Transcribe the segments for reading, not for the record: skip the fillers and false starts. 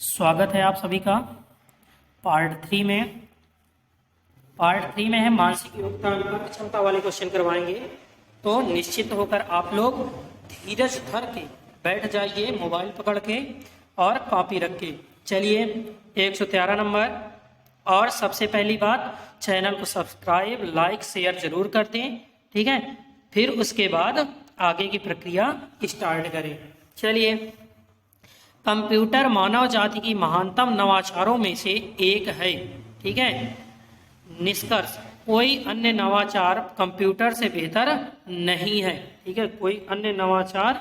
स्वागत है आप सभी का पार्ट थ्री में है मानसिक योग्यता अनुपात क्षमता वाले क्वेश्चन करवाएंगे। तो निश्चित होकर आप लोग धीरज धर के बैठ जाइए, मोबाइल पकड़ के और कॉपी रख के। चलिए 113 नंबर। और सबसे पहली बात, चैनल को सब्सक्राइब लाइक शेयर जरूर कर दें, ठीक है। फिर उसके बाद आगे की प्रक्रिया स्टार्ट करें। चलिए, कंप्यूटर मानव जाति की महानतम नवाचारों में से एक है, ठीक है। निष्कर्ष, कोई अन्य नवाचार कंप्यूटर से बेहतर नहीं है, ठीक है। कोई अन्य नवाचार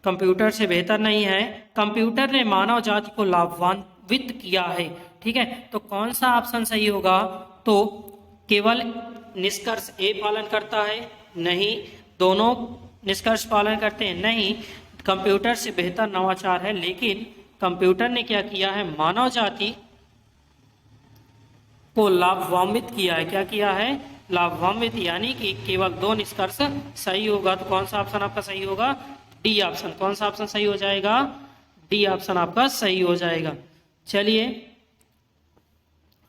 कंप्यूटर से बेहतर नहीं है। कंप्यूटर ने मानव जाति को लाभान्वित किया है, ठीक है। तो कौन सा ऑप्शन सही होगा? तो केवल निष्कर्ष ए पालन करता है? नहीं। दोनों निष्कर्ष पालन करते हैं? नहीं। कंप्यूटर से बेहतर नवाचार है, लेकिन कंप्यूटर ने क्या किया है? मानव जाति को लाभान्वित किया है। क्या किया है? लाभान्वित, यानी कि केवल दो निष्कर्ष सही होगा। तो कौन सा ऑप्शन आपका सही होगा? D option. कौन सा ऑप्शन सही हो जाएगा? डी ऑप्शन आपका सही हो जाएगा। चलिए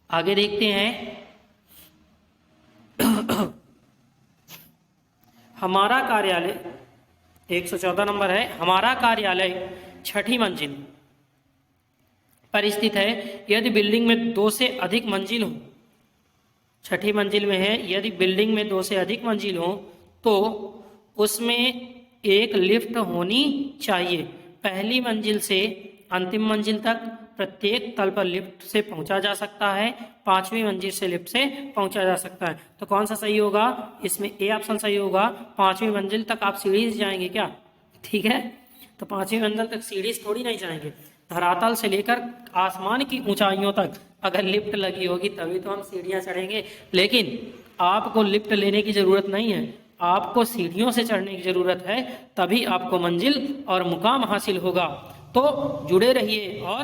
आगे देखते हैं। हमारा कार्यालय 114 नंबर है। हमारा कार्यालय 6ठी मंजिल पर स्थित है। यदि बिल्डिंग में 2 से अधिक मंजिल हो, 6ठी मंजिल में है, यदि बिल्डिंग में 2 से अधिक मंजिल हो तो उसमें एक लिफ्ट होनी चाहिए। पहली मंजिल से अंतिम मंजिल तक प्रत्येक तल पर लिफ्ट से पहुंचा जा सकता है। 5वीं मंजिल से लिफ्ट से पहुंचा जा सकता है। तो कौन सा सही होगा? इसमें ए ऑप्शन सही होगा। 5वीं मंजिल तक आप सीढ़ी से जाएंगे क्या? ठीक है, तो 5वीं मंजिल तक सीढ़ी से थोड़ी नहीं जाएंगे। धरातल से लेकर आसमान की ऊंचाइयों तक अगर लिफ्ट लगी होगी तभी तो हम सीढ़ियां चढ़ेंगे। लेकिन आपको लिफ्ट लेने की जरूरत नहीं है, आपको सीढ़ियों से चढ़ने की जरूरत है, तभी आपको मंजिल और मुकाम हासिल होगा। तो जुड़े रहिए और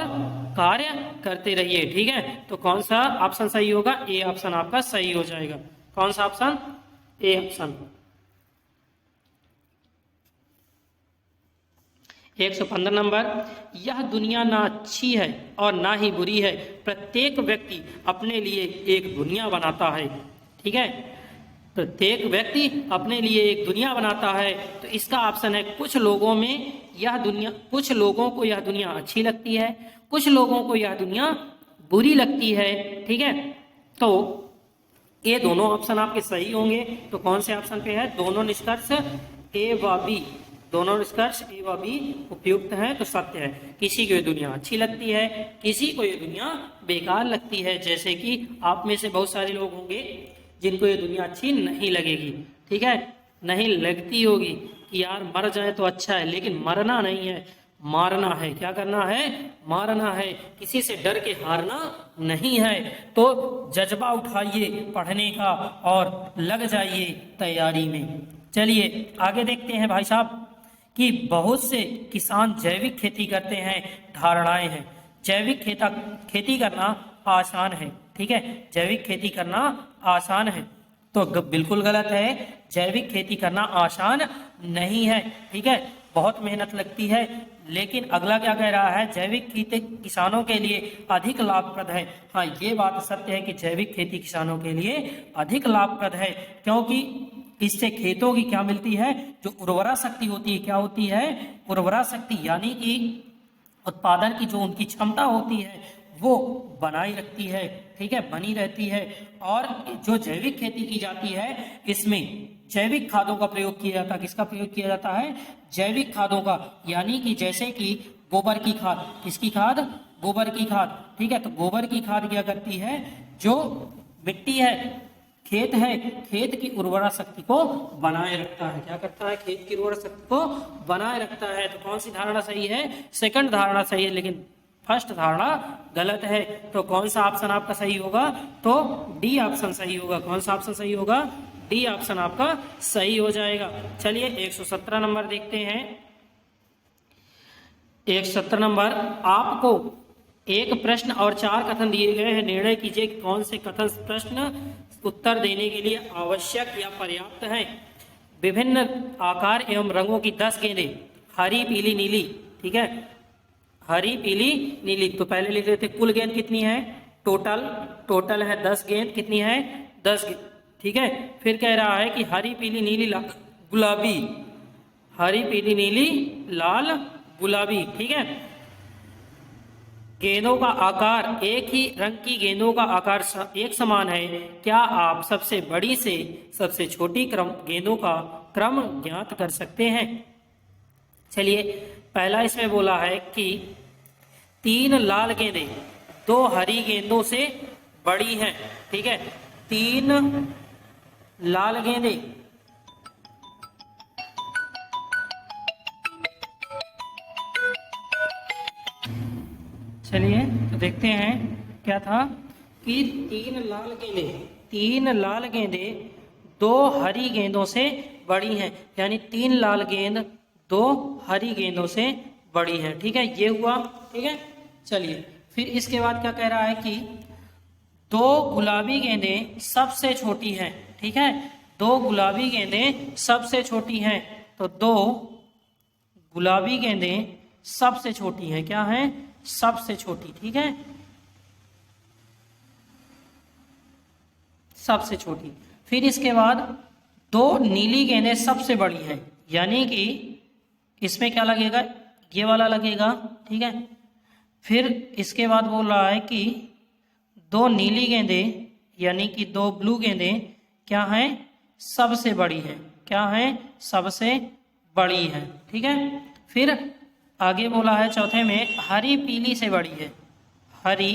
कार्य करते रहिए, ठीक है। तो कौन सा ऑप्शन सही होगा? ए ऑप्शन आपका सही हो जाएगा। कौन सा ऑप्शन? A option. 115 नंबर। यह दुनिया ना अच्छी है और ना ही बुरी है, प्रत्येक व्यक्ति अपने लिए एक दुनिया बनाता है, ठीक है। प्रत्येक व्यक्ति अपने लिए एक दुनिया बनाता है। तो इसका ऑप्शन है कुछ लोगों को यह दुनिया अच्छी लगती है, कुछ लोगों को यह दुनिया बुरी लगती है, ठीक है। तो ये दोनों ऑप्शन आपके सही होंगे। तो कौन से ऑप्शन पे है? दोनों निष्कर्ष ए व बी, दोनों निष्कर्ष ए व बी उपयुक्त हैं, तो सत्य है। किसी को ये दुनिया अच्छी लगती है, किसी को ये दुनिया बेकार लगती है। जैसे कि आप में से बहुत सारे लोग होंगे जिनको ये दुनिया अच्छी नहीं लगेगी, ठीक है। नहीं लगती होगी कि यार मर जाए तो अच्छा है, लेकिन मरना नहीं है, मारना है। क्या करना है? मारना है। किसी से डर के हारना नहीं है। तो जज्बा उठाइए पढ़ने का और लग जाइए तैयारी में। चलिए आगे देखते हैं भाई साहब कि बहुत से किसान जैविक खेती करते हैं। धारणाएं हैं। जैविक खेती करना आसान है, ठीक है। जैविक खेती करना आसान है, तो बिल्कुल गलत है। जैविक खेती करना आसान नहीं है, ठीक है। बहुत मेहनत लगती है। लेकिन अगला क्या कह रहा है? जैविक खेती किसानों के लिए अधिक लाभप्रद है। हाँ, ये बात सत्य है कि जैविक खेती किसानों के लिए अधिक लाभप्रद है, क्योंकि इससे खेतों की क्या मिलती है? जो उर्वरा शक्ति होती है। क्या होती है? उर्वरा शक्ति, यानी कि उत्पादन की जो उनकी क्षमता होती है वो बनाई रखती है, ठीक है, बनी रहती है। और जो जैविक खेती की जाती है इसमें जैविक खादों का प्रयोग किया जाता है। किसका प्रयोग किया जाता है? जैविक खादों का, यानी कि जैसे कि गोबर की खाद। किसकी खाद? गोबर की खाद, ठीक है। तो गोबर की खाद क्या करती है? जो मिट्टी है, खेत है, खेत की उर्वरा शक्ति को बनाए रखता है। क्या करता है? खेत की उर्वरा शक्ति को बनाए रखता है। तो कौन सी धारणा सही है? सेकंड धारणा सही है, लेकिन फर्स्ट धारणा गलत है। तो कौन सा ऑप्शन आपका सही होगा? तो डी ऑप्शन सही होगा। कौन सा ऑप्शन सही होगा? डी ऑप्शन आपका सही हो जाएगा। चलिए 117 नंबर देखते हैं। 117 नंबर। आपको एक प्रश्न और 4 कथन दिए गए हैं। निर्णय कीजिए कि कौन से कथन प्रश्न उत्तर देने के लिए आवश्यक या पर्याप्त हैं। विभिन्न आकार एवं रंगों की 10 गेंदें, हरी पीली नीली, ठीक है। हरी पीली नीली। तो पहले लिख रहे थे कुल गेंद कितनी है, टोटल है 10 गेंद, कितनी है 10 गेंद, ठीक है। फिर कह रहा है कि हरी पीली नीली लाल गुलाबी, हरी पीली नीली लाल गुलाबी, ठीक है। गेंदों का आकार, एक ही रंग की गेंदों का आकार एक समान है, क्या आप सबसे बड़ी से सबसे छोटी गेंदों का क्रम ज्ञात कर सकते हैं। चलिए, पहला इसमें बोला है कि 3 लाल गेंदें 2 हरी गेंदों से बड़ी हैं, ठीक है। 3 लाल गेंदें चलिए तो देखते हैं क्या था कि 3 लाल गेंदें 2 हरी गेंदों से बड़ी हैं, यानी 3 लाल गेंद 2 हरी गेंदों से बड़ी है, ठीक है। ये हुआ, ठीक है। चलिए, फिर इसके बाद क्या कह रहा है कि 2 गुलाबी गेंदें सबसे छोटी हैं, ठीक है। 2 गुलाबी गेंदें सबसे छोटी हैं, तो 2 गुलाबी गेंदें सबसे छोटी हैं, क्या हैं, सबसे छोटी, ठीक है, सबसे छोटी। फिर इसके बाद 2 नीली गेंदें सबसे बड़ी हैं, यानी कि इसमें क्या लगेगा, ये वाला लगेगा, ठीक है। फिर इसके बाद बोल रहा है कि 2 नीली गेंदें यानी कि 2 ब्लू गेंदें क्या हैं, सबसे बड़ी हैं, क्या हैं, सबसे बड़ी है, ठीक है। फिर आगे बोला है चौथे में हरी पीली से बड़ी है, हरी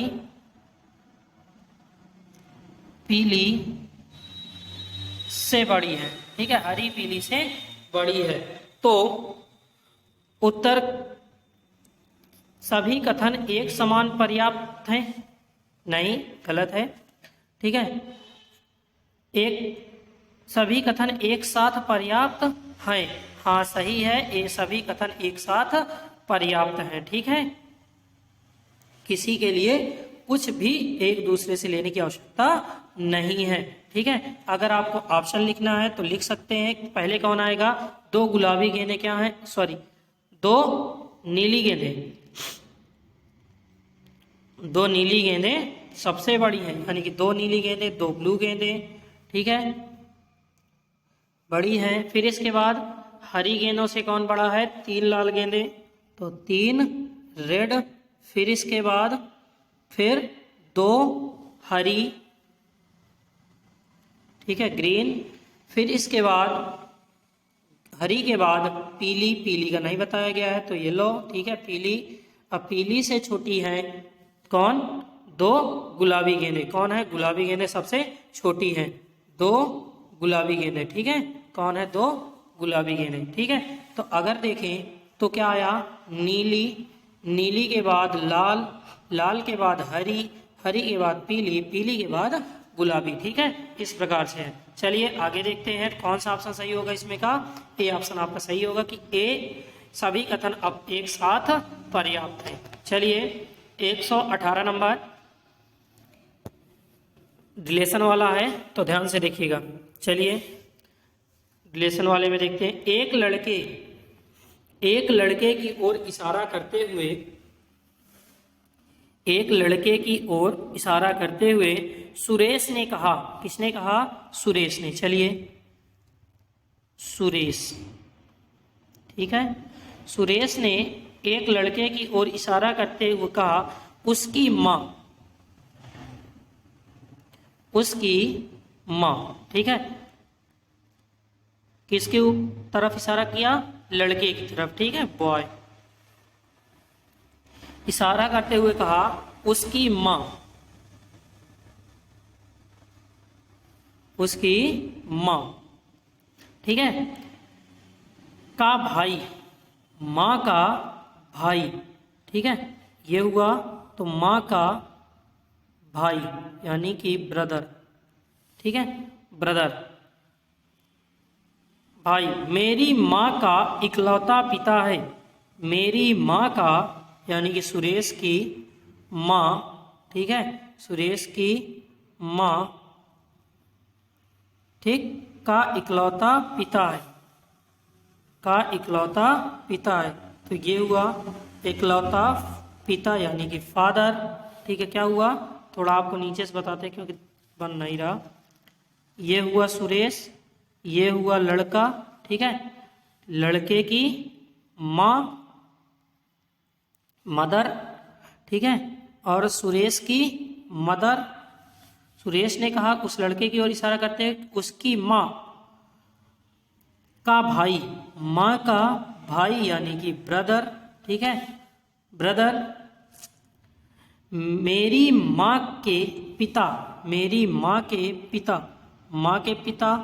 पीली से बड़ी है, ठीक है, हरी पीली से बड़ी है। तो उत्तर सभी कथन एक समान पर्याप्त हैं, नहीं, गलत है, ठीक है। एक सभी कथन एक साथ पर्याप्त हैं, हाँ सही है, ये सभी कथन एक साथ पर्याप्त हैं, ठीक है। किसी के लिए कुछ भी एक दूसरे से लेने की आवश्यकता नहीं है, ठीक है। अगर आपको ऑप्शन लिखना है तो लिख सकते हैं। पहले कौन आएगा, 2 गुलाबी गेंदें क्या हैं, 2 नीली गेंदें, 2 नीली गेंदें सबसे बड़ी हैं, यानी कि 2 नीली गेंदें 2 ब्लू गेंदें, ठीक है, बड़ी हैं। फिर इसके बाद हरी गेंदों से कौन बड़ा है, 3 लाल गेंदें, तो 3 रेड। फिर इसके बाद फिर 2 हरी, ठीक है, ग्रीन। फिर इसके बाद हरी के बाद पीली, पीली का नहीं बताया गया है तो येलो, ठीक है, पीली। अब पीली से छोटी है कौन, 2 गुलाबी गेंदें, कौन है, गुलाबी गेंदें सबसे छोटी हैं, 2 गुलाबी गेंदें, ठीक है, कौन है, 2 गुलाबी गेंदें, ठीक है। तो अगर देखें तो क्या आया, नीली, नीली के बाद लाल, लाल के बाद हरी, हरी के बाद पीली, पीली के बाद गुलाबी, ठीक है, इस प्रकार से है। चलिए आगे देखते हैं कौन सा ऑप्शन सही होगा इसमें का, ए ऑप्शन आपका सही होगा कि ए सभी कथन अब एक साथ पर्याप्त है। चलिए 118 नंबर रिलेशन वाला है तो ध्यान से देखिएगा। चलिए रिलेशन वाले में देखते हैं, एक लड़के की ओर इशारा करते हुए, एक लड़के की ओर इशारा करते हुए सुरेश ने कहा, किसने कहा, सुरेश ने। चलिए सुरेश, ठीक है, सुरेश ने एक लड़के की ओर इशारा करते हुए कहा उसकी माँ, उसकी माँ, ठीक है, किसके तरफ इशारा किया, लड़के की तरफ, ठीक है, बॉय। इशारा करते हुए कहा उसकी माँ, उसकी माँ, ठीक है, का भाई, माँ का भाई, ठीक है, ये हुआ। तो माँ का भाई यानी कि ब्रदर, ठीक है, ब्रदर, भाई। मेरी माँ का इकलौता पिता है, मेरी माँ का यानी कि सुरेश की माँ, ठीक है, सुरेश की माँ, ठीक, का इकलौता पिता है, का इकलौता पिता है, तो ये हुआ। इकलौता पिता यानी कि फादर। ठीक है, क्या हुआ, थोड़ा आपको नीचे से बताते हैं क्योंकि बन नहीं रहा। ये हुआ सुरेश, ये हुआ लड़का, ठीक है, लड़के की माँ मदर, ठीक है, और सुरेश की मदर। सुरेश ने कहा उस लड़के की ओर इशारा करते हैं, उसकी माँ का भाई, माँ का भाई यानी कि ब्रदर, ठीक है, ब्रदर। मेरी माँ के पिता, मेरी माँ के पिता, माँ के पिता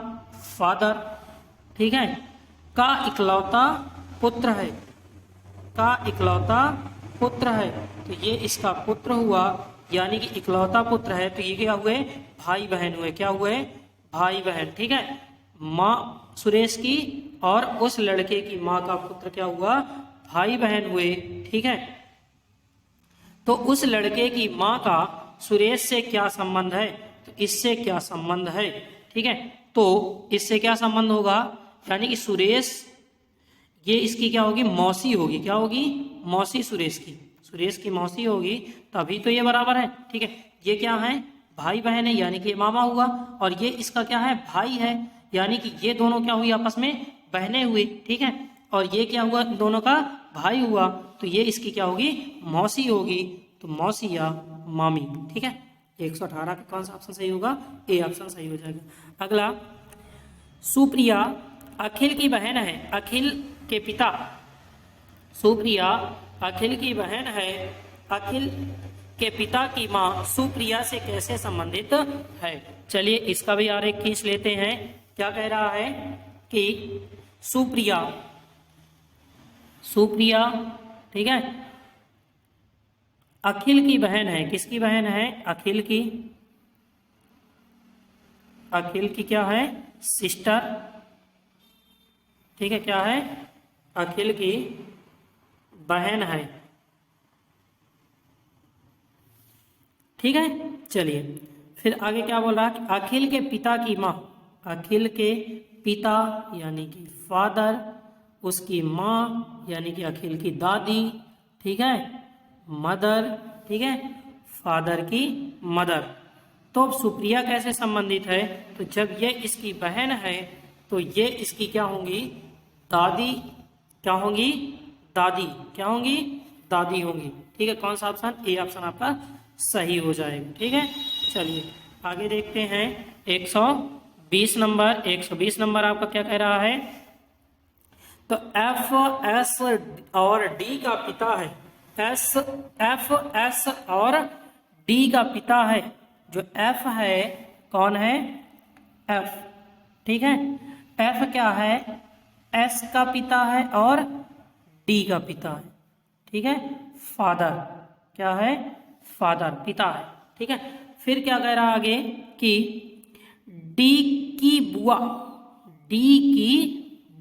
फादर, ठीक है, का इकलौता पुत्र है, का इकलौता पुत्र है। तो ये इसका पुत्र हुआ, यानी कि इकलौता पुत्र है। तो ये क्या हुए, भाई बहन हुए, क्या हुए, भाई बहन, ठीक है। माँ सुरेश की और उस लड़के की माँ का पुत्र क्या हुआ, भाई बहन हुए, ठीक है। तो उस लड़के की माँ का सुरेश से क्या संबंध है, तो इससे क्या संबंध है, ठीक है। तो इससे क्या संबंध होगा, यानी कि सुरेश, ये इसकी क्या होगी, मौसी होगी, क्या होगी, मौसी सुरेश की, सुरेश की मौसी होगी, तभी तो ये बराबर है, ठीक है। ये क्या है, भाई बहन है, यानी कि ये मामा हुआ, और ये इसका क्या है, भाई है, यानी कि ये दोनों क्या हुई, आपस में बहनें हुई, ठीक है। और ये क्या हुआ, दोनों का भाई हुआ, तो ये इसकी क्या होगी, मौसी होगी, तो मौसी या मामी, ठीक है। 118 का कौन सा ऑप्शन सही होगा, ए ऑप्शन सही हो जाएगा। अगला, सुप्रिया अखिल की बहन है, अखिल के पिता, सुप्रिया अखिल की बहन है, अखिल के पिता की माँ सुप्रिया से कैसे संबंधित है। चलिए इसका भी आरेख खींच लेते हैं। क्या कह रहा है कि सुप्रिया, सुप्रिया, ठीक है, अखिल की बहन है, किसकी बहन है, अखिल की, अखिल की क्या है, सिस्टर, ठीक है, क्या है, अखिल की बहन है, ठीक है। चलिए फिर आगे क्या बोल रहा है, अखिल के पिता की माँ, अखिल के पिता यानी कि फादर, उसकी माँ यानी कि अखिल की दादी, ठीक है, मदर, ठीक है, फादर की मदर। तो अब सुप्रिया कैसे संबंधित है, तो जब ये इसकी बहन है तो ये इसकी क्या होंगी, दादी, क्या होंगी, दादी, क्या होंगी, दादी होंगी, ठीक है। कौन सा ऑप्शन, ए ऑप्शन आपका सही हो जाएगा, ठीक है। चलिए आगे देखते हैं। 120 नंबर, 120 नंबर आपका क्या कह रहा है, तो एफ एस और डी का पिता है, एफ एस और डी का पिता है। जो एफ है कौन है, एफ, ठीक है, एफ क्या है, एस का पिता है और डी का पिता है, ठीक है, फादर, क्या है, फादर, पिता है, ठीक है। फिर क्या कह रहा आगे कि डी की बुआ, डी की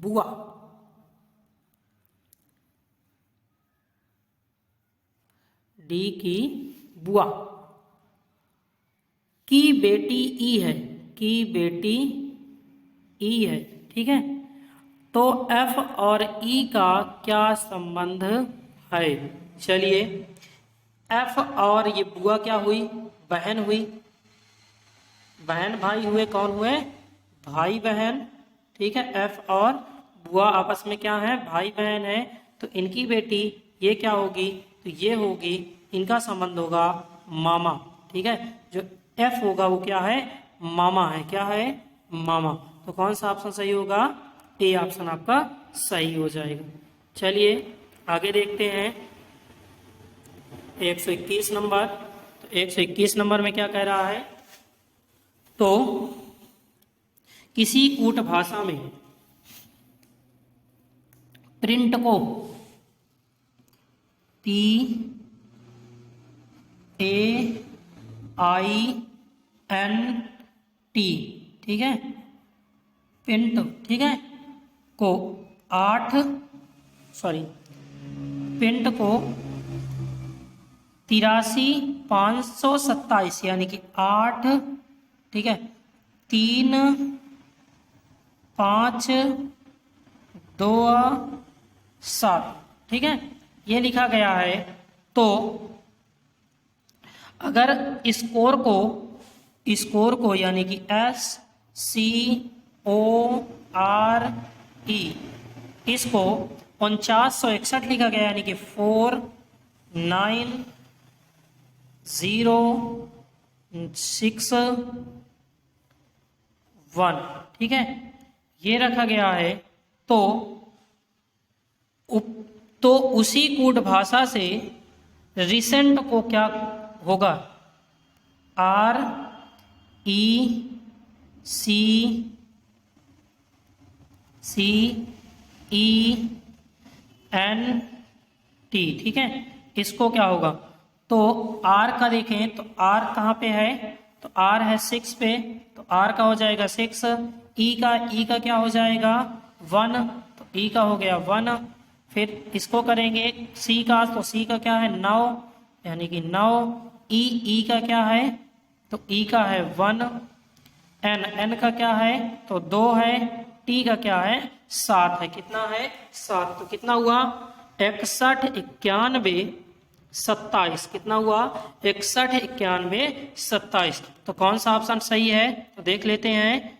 बुआ, डी की बुआ की बेटी ई है, की बेटी ई है, ठीक है। तो एफ और ई का क्या संबंध है, चलिए एफ और ये बुआ क्या हुई, बहन हुई, बहन भाई हुए, कौन हुए, भाई बहन, ठीक है। एफ और बुआ आपस में क्या है, भाई बहन है, तो इनकी बेटी ये क्या होगी, तो ये होगी, इनका संबंध होगा मामा, ठीक है। जो एफ होगा वो क्या है, मामा है, क्या है, मामा। तो कौन सा ऑप्शन सही होगा, ए ऑप्शन आपका सही हो जाएगा। चलिए आगे देखते हैं 121 नंबर। तो 121 नंबर में क्या कह रहा है, तो किसी ऊँट भाषा में प्रिंट को P A I N T, ठीक है, पिंट, ठीक है, को पिंट को 83,527 यानी कि 8, ठीक है, 3 5 2 7, ठीक है, ये लिखा गया है, तो अगर स्कोर को यानी कि SCORE इसको 4961 लिखा गया, यानी कि 49061, ठीक है, ये रखा गया है। तो उसी कूट भाषा से रिसेंट को क्या होगा, RECENT, ठीक है, इसको क्या होगा, तो R का देखें तो R कहाँ पे है, तो R है 6 पे, तो R का हो जाएगा 6, E का क्या हो जाएगा 1, तो E का हो गया 1। फिर इसको करेंगे C का, तो C का क्या है 9, यानी कि 9। E का क्या है, तो E का है 1। N का क्या है, तो 2 है। T का क्या है 7 है, कितना है 7, तो कितना हुआ 61 91 27, कितना हुआ 61 91 27। तो कौन सा ऑप्शन सही है, तो देख लेते हैं,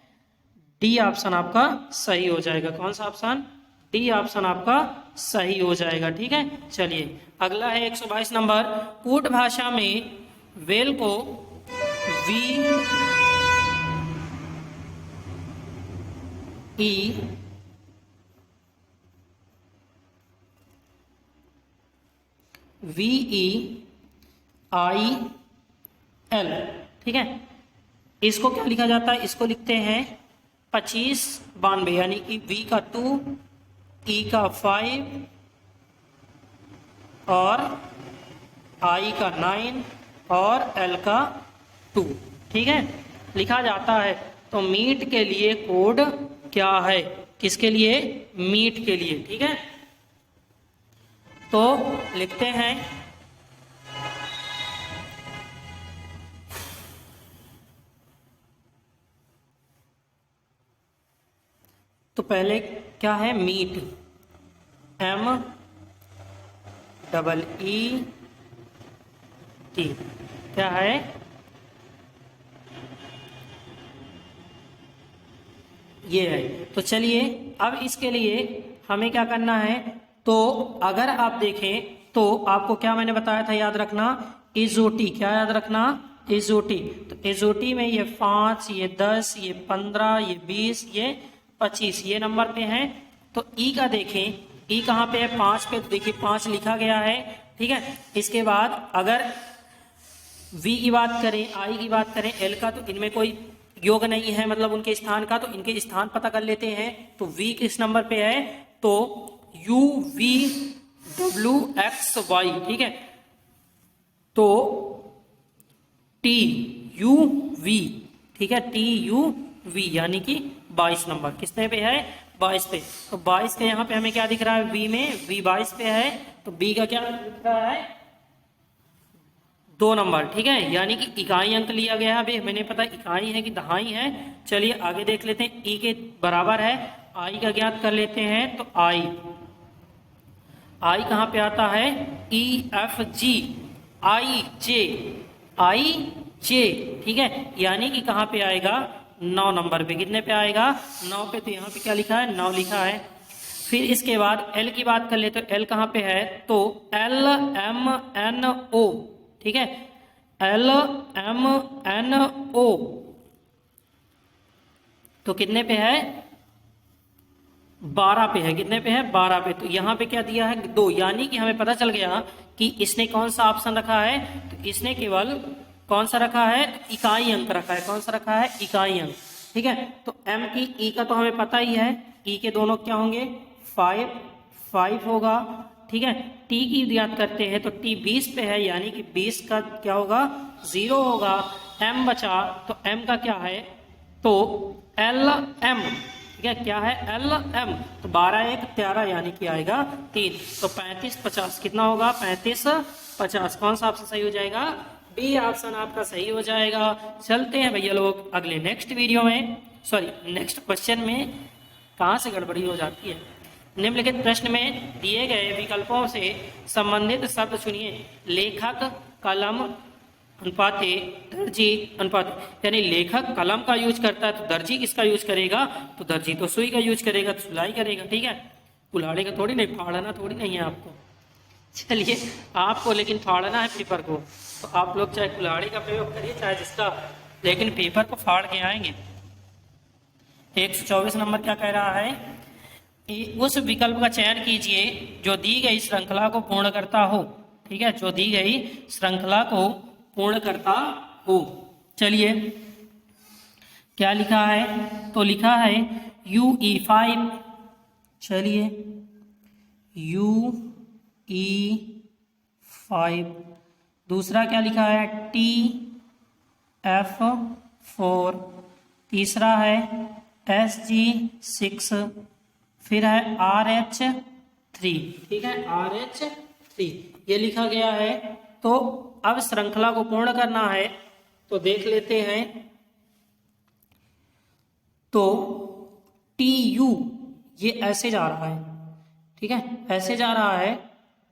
डी ऑप्शन आपका सही हो जाएगा। कौन सा ऑप्शन, डी ऑप्शन आपका सही हो जाएगा, ठीक है। चलिए अगला है 122 नंबर, कूट भाषा में वेल को VEIL, ठीक है, इसको क्या लिखा जाता है, इसको लिखते हैं 25 92, यानी कि V का 2, E का 5 और I का 9 और L का 2, ठीक है, लिखा जाता है। तो मीट के लिए कोड क्या है, किसके लिए, मीट के लिए, ठीक है। तो लिखते हैं, तो पहले क्या है मीट, MEET, क्या है, ये है। तो चलिए अब इसके लिए हमें क्या करना है, तो अगर आप देखें तो आपको क्या मैंने बताया था, याद रखना, एजोटी, क्या याद रखना, एजोटी। तो एजोटी में ये 5, ये 10, ये 15, ये 20, ये 25, ये नंबर पे हैं। तो ई का देखें, ई कहाँ पे है, 5 पे, तो देखिए 5 लिखा गया है, ठीक है। इसके बाद अगर वी की बात करें, आई की बात करें, एल का, तो इनमें कोई योग नहीं है, मतलब उनके स्थान का, तो इनके स्थान पता कर लेते हैं। तो वी किस नंबर पे है, तो UVWXY, ठीक है। तो TUV, ठीक है, TUV यानी कि 22 नंबर किसने पे है, 22 पे। तो 22 के यहाँ पे हमें क्या दिख रहा है, V में V 22 पे है, तो B का क्या दिख रहा है 2 नंबर, ठीक है, यानी कि इकाई अंक लिया गया है। अभी मैंने पता इकाई है कि दहाई है। चलिए आगे देख लेते हैं, ई के बराबर है, आई का ज्ञात कर लेते हैं। तो आई कहाँ पे आता है, EFG, I J, ठीक है, यानी कि कहाँ पे आएगा 9 नंबर पे, कितने पे आएगा 9 पे। तो यहाँ पे क्या लिखा है 9 लिखा है। फिर इसके बाद एल की बात कर ले, तो एल कहाँ पे है, तो LMNO, ठीक है, LMNO, तो कितने पे है 12 पे है, कितने पे है 12 पे। तो यहाँ पे क्या दिया है 2, यानी कि हमें पता चल गया कि इसने कौन सा ऑप्शन रखा है, तो इसने केवल कौन सा रखा है, इकाई अंक रखा है। कौन सा रखा है, इकाई अंक, ठीक है। तो एम की ई का तो हमें पता ही है, ई के दोनों क्या होंगे 5 होगा, ठीक है। टी की याद करते हैं, तो टी 20 पे है, यानी कि 20 का क्या होगा 0 होगा। एम बचा, तो एम का क्या है, तो LM, ठीक है, क्या है LM, तो 12 1 13, यानी कि आएगा 3। तो 35 50 कितना होगा 35 50, कौन सा ऑप्शन सही हो जाएगा, बी ऑप्शन आपका सही हो जाएगा। चलते हैं भैया लोग अगले नेक्स्ट वीडियो में, सॉरी नेक्स्ट क्वेश्चन में, कहाँ से गड़बड़ी हो जाती है। निम्नलिखित प्रश्न में दिए गए विकल्पों से संबंधित शब्द चुनिए। लेखक, कलम, अनुपाते, दर्जी, अनुपात। यानी लेखक कलम का यूज करता है तो दर्जी किसका यूज करेगा? तो दर्जी तो सुई का यूज करेगा, तो सुलाई करेगा। ठीक है, कुल्हाड़ी का थोड़ी नहीं, फाड़ना थोड़ी नहीं है आपको। चलिए, आपको लेकिन फाड़ना है पेपर को, तो आप लोग चाहे कुल्हाड़ी का प्रयोग करिए चाहे जिसका, लेकिन पेपर को फाड़ के आएंगे। 124 नंबर क्या कह रहा है? उस विकल्प का चयन कीजिए जो दी गई श्रृंखला को पूर्ण करता हो। ठीक है, जो दी गई श्रृंखला को पूर्ण करता हो। चलिए, क्या लिखा है? तो लिखा है UE5। चलिए, UE5। दूसरा क्या लिखा है? TF4। तीसरा है SG6। फिर है RH3। ठीक है, RH3 ये लिखा गया है। तो अब श्रृंखला को पूर्ण करना है, तो देख लेते हैं। तो TU ये ऐसे जा रहा है। ठीक है, ऐसे जा रहा है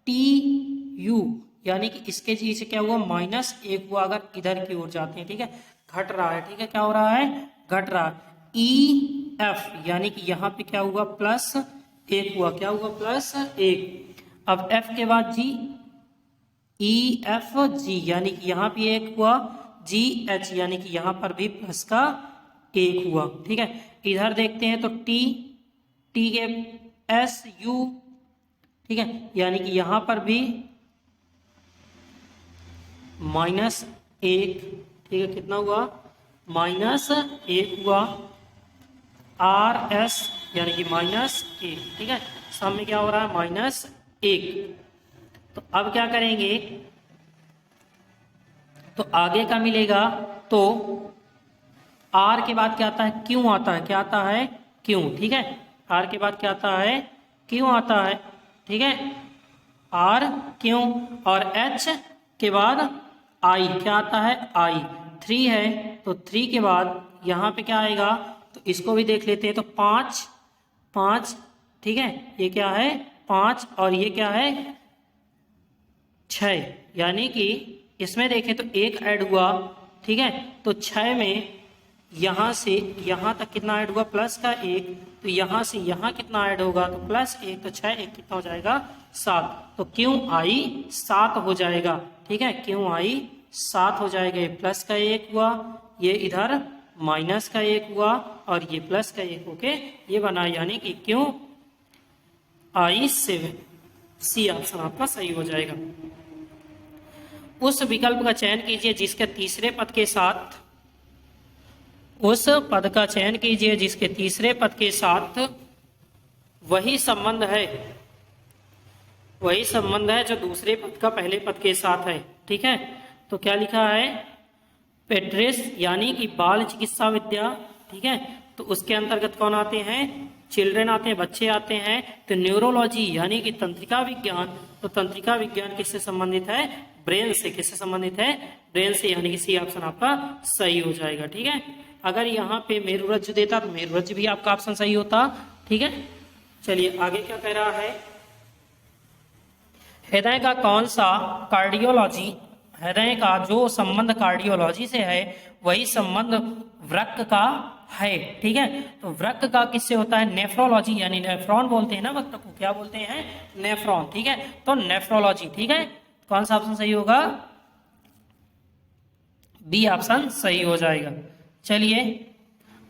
TU, यानी कि इसके जी से क्या हुआ? -1 हुआ अगर इधर की ओर जाते हैं। ठीक है, घट रहा है। ठीक है, क्या हो रहा है? घट रहा है। EF यानी कि यहाँ पे क्या हुआ? +1 हुआ। क्या हुआ? +1। अब F के बाद G, EFG यानी कि यहाँ भी 1 हुआ। GH यानी कि यहाँ पर भी +1 हुआ। ठीक है, इधर देखते हैं तो T के SU। ठीक है, यानी कि यहाँ पर भी -1। ठीक है, कितना हुआ? -1 हुआ। RS यानी कि -1। ठीक है, सब में क्या हो रहा है? -1। तो अब क्या करेंगे? तो आगे का मिलेगा। तो R के बाद क्या आता है? क्यों आता है। क्या आता है? क्यों। ठीक है, R के बाद क्या आता है? क्यों आता है। ठीक है, R क्यों। और H के बाद I क्या आता है? I। 3 है तो 3 के बाद यहाँ पे क्या आएगा? तो इसको भी देख लेते हैं। तो 5। ठीक है, ये क्या है? 5 और ये क्या है? 6। यानी कि इसमें देखें तो 1 ऐड हुआ। ठीक है, तो 6 में यहाँ से यहाँ तक कितना ऐड हुआ? +1। तो यहाँ से यहाँ कितना ऐड होगा? तो +1। तो 6 1 कितना हो जाएगा? 7। तो क्यों आई 7 हो जाएगा। ठीक है, क्यों आई 7 हो जाएगा। ये +1 हुआ, ये इधर -1 हुआ और ये +1 होके ये बना, यानी कि क्यों आई 7। सी ऑप्शन आपका सही हो जाएगा। उस विकल्प का चयन कीजिए जिसके तीसरे पद के साथ उस पद का चयन कीजिए जिसके तीसरे पद के साथ वही संबंध है जो दूसरे पद का पहले पद के साथ है। ठीक है, तो क्या लिखा है? पेट्रेस यानी कि बाल चिकित्सा विद्या। ठीक है, तो उसके अंतर्गत कौन आते हैं? चिल्ड्रन आते हैं, बच्चे आते हैं। तो न्यूरोलॉजी यानी कि तंत्रिका विज्ञान। तो तंत्रिका विज्ञान किससे संबंधित है? ब्रेन से। किससे संबंधित है? ब्रेन से, यानी कि सी ऑप्शन आपका सही हो जाएगा। ठीक है, अगर यहाँ पे मेरुरज्जु देता तो मेरुरज्जु भी आपका ऑप्शन सही होता। ठीक है, चलिए आगे क्या कह रहा है? हृदय का कौन सा कार्डियोलॉजी, हृदय का जो संबंध कार्डियोलॉजी से है वही संबंध वृक्क का है। ठीक है, तो वृक्क का किससे होता है? नेफ्रोलॉजी, यानी नेफ्रॉन बोलते हैं ना वृक्क को, क्या बोलते हैं? नेफ्रॉन। ठीक है, तो नेफ्रोलॉजी। ठीक है, कौन सा ऑप्शन सही होगा? बी ऑप्शन सही हो जाएगा। चलिए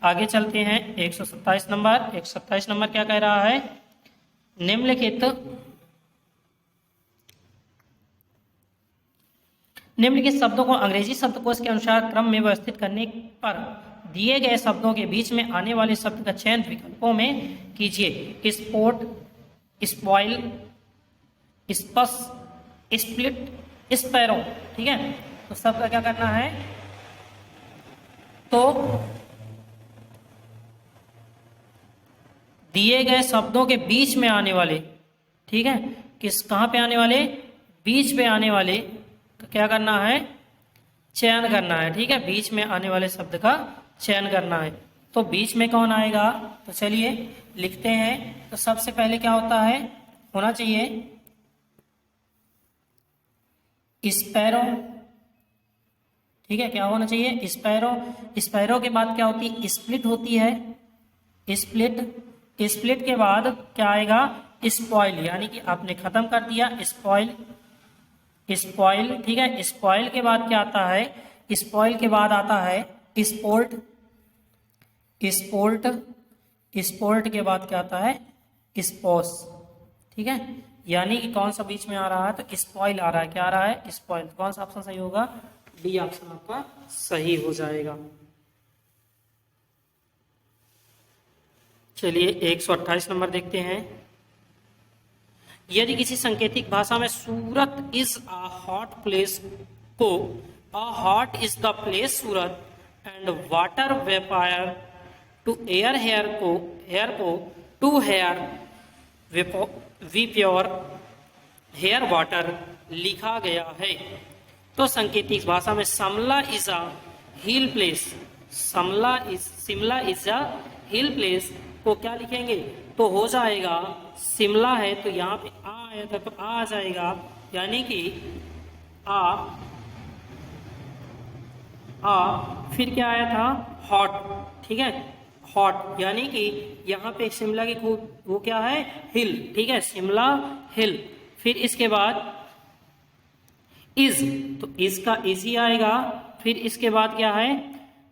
आगे चलते हैं। 127 नंबर। 127 नंबर क्या कह रहा है? निम्नलिखित शब्दों को अंग्रेजी शब्दकोश के अनुसार क्रम में व्यवस्थित करने पर दिए गए शब्दों के बीच में आने वाले शब्द का चयन विकल्पों में कीजिए। Sport, spoil, spouse, split, sparrow. ठीक है, तो सबका क्या करना है? तो दिए गए शब्दों के बीच में आने वाले, ठीक है, कहाँ पे आने वाले? बीच पे आने वाले क्या करना है? चयन करना है। ठीक है, बीच में आने वाले शब्द का चयन करना है। तो बीच में कौन आएगा? तो चलिए लिखते हैं। तो सबसे पहले क्या होता है, होना चाहिए स्पैरो, ठीक है, क्या होना चाहिए? स्पैरो। स्पैरो के बाद क्या होती है? स्प्लिट होती है, स्प्लिट। स्प्लिट के बाद क्या आएगा? स्पॉइल, यानी कि आपने खत्म कर दिया, स्पॉइल। स्पॉइल, ठीक है। स्पॉइल के बाद क्या आता है? स्पॉइल के बाद आता है स्पोर्ट। स्पोर्ट, स्पोर्ट के बाद क्या आता है? स्पोस, ठीक है। यानी कि कौन सा बीच में आ रहा है? तो स्पॉइल आ रहा है। क्या आ रहा है? स्पॉइल। कौन सा ऑप्शन सही होगा? डी ऑप्शन आपका सही हो जाएगा। चलिए 128 नंबर देखते हैं। यदि किसी सांकेतिक भाषा में Surat is a hot place को a hot is the place Surat and water vapour to air hair को to hair we pure hair water लिखा गया है, तो सांकेतिक भाषा में Shimla is a hill place, Shimla is a hill place को क्या लिखेंगे? तो हो जाएगा, शिमला है तो यहाँ पे आ आया था तो आ जाएगा, यानी कि फिर क्या आया था? हॉट, ठीक है, हॉट, यानी कि यहाँ पे शिमला की खूब वो क्या है? हिल, ठीक है, शिमला हिल। फिर इसके बाद इज, तो इज का इज ही आएगा। फिर इसके बाद क्या है?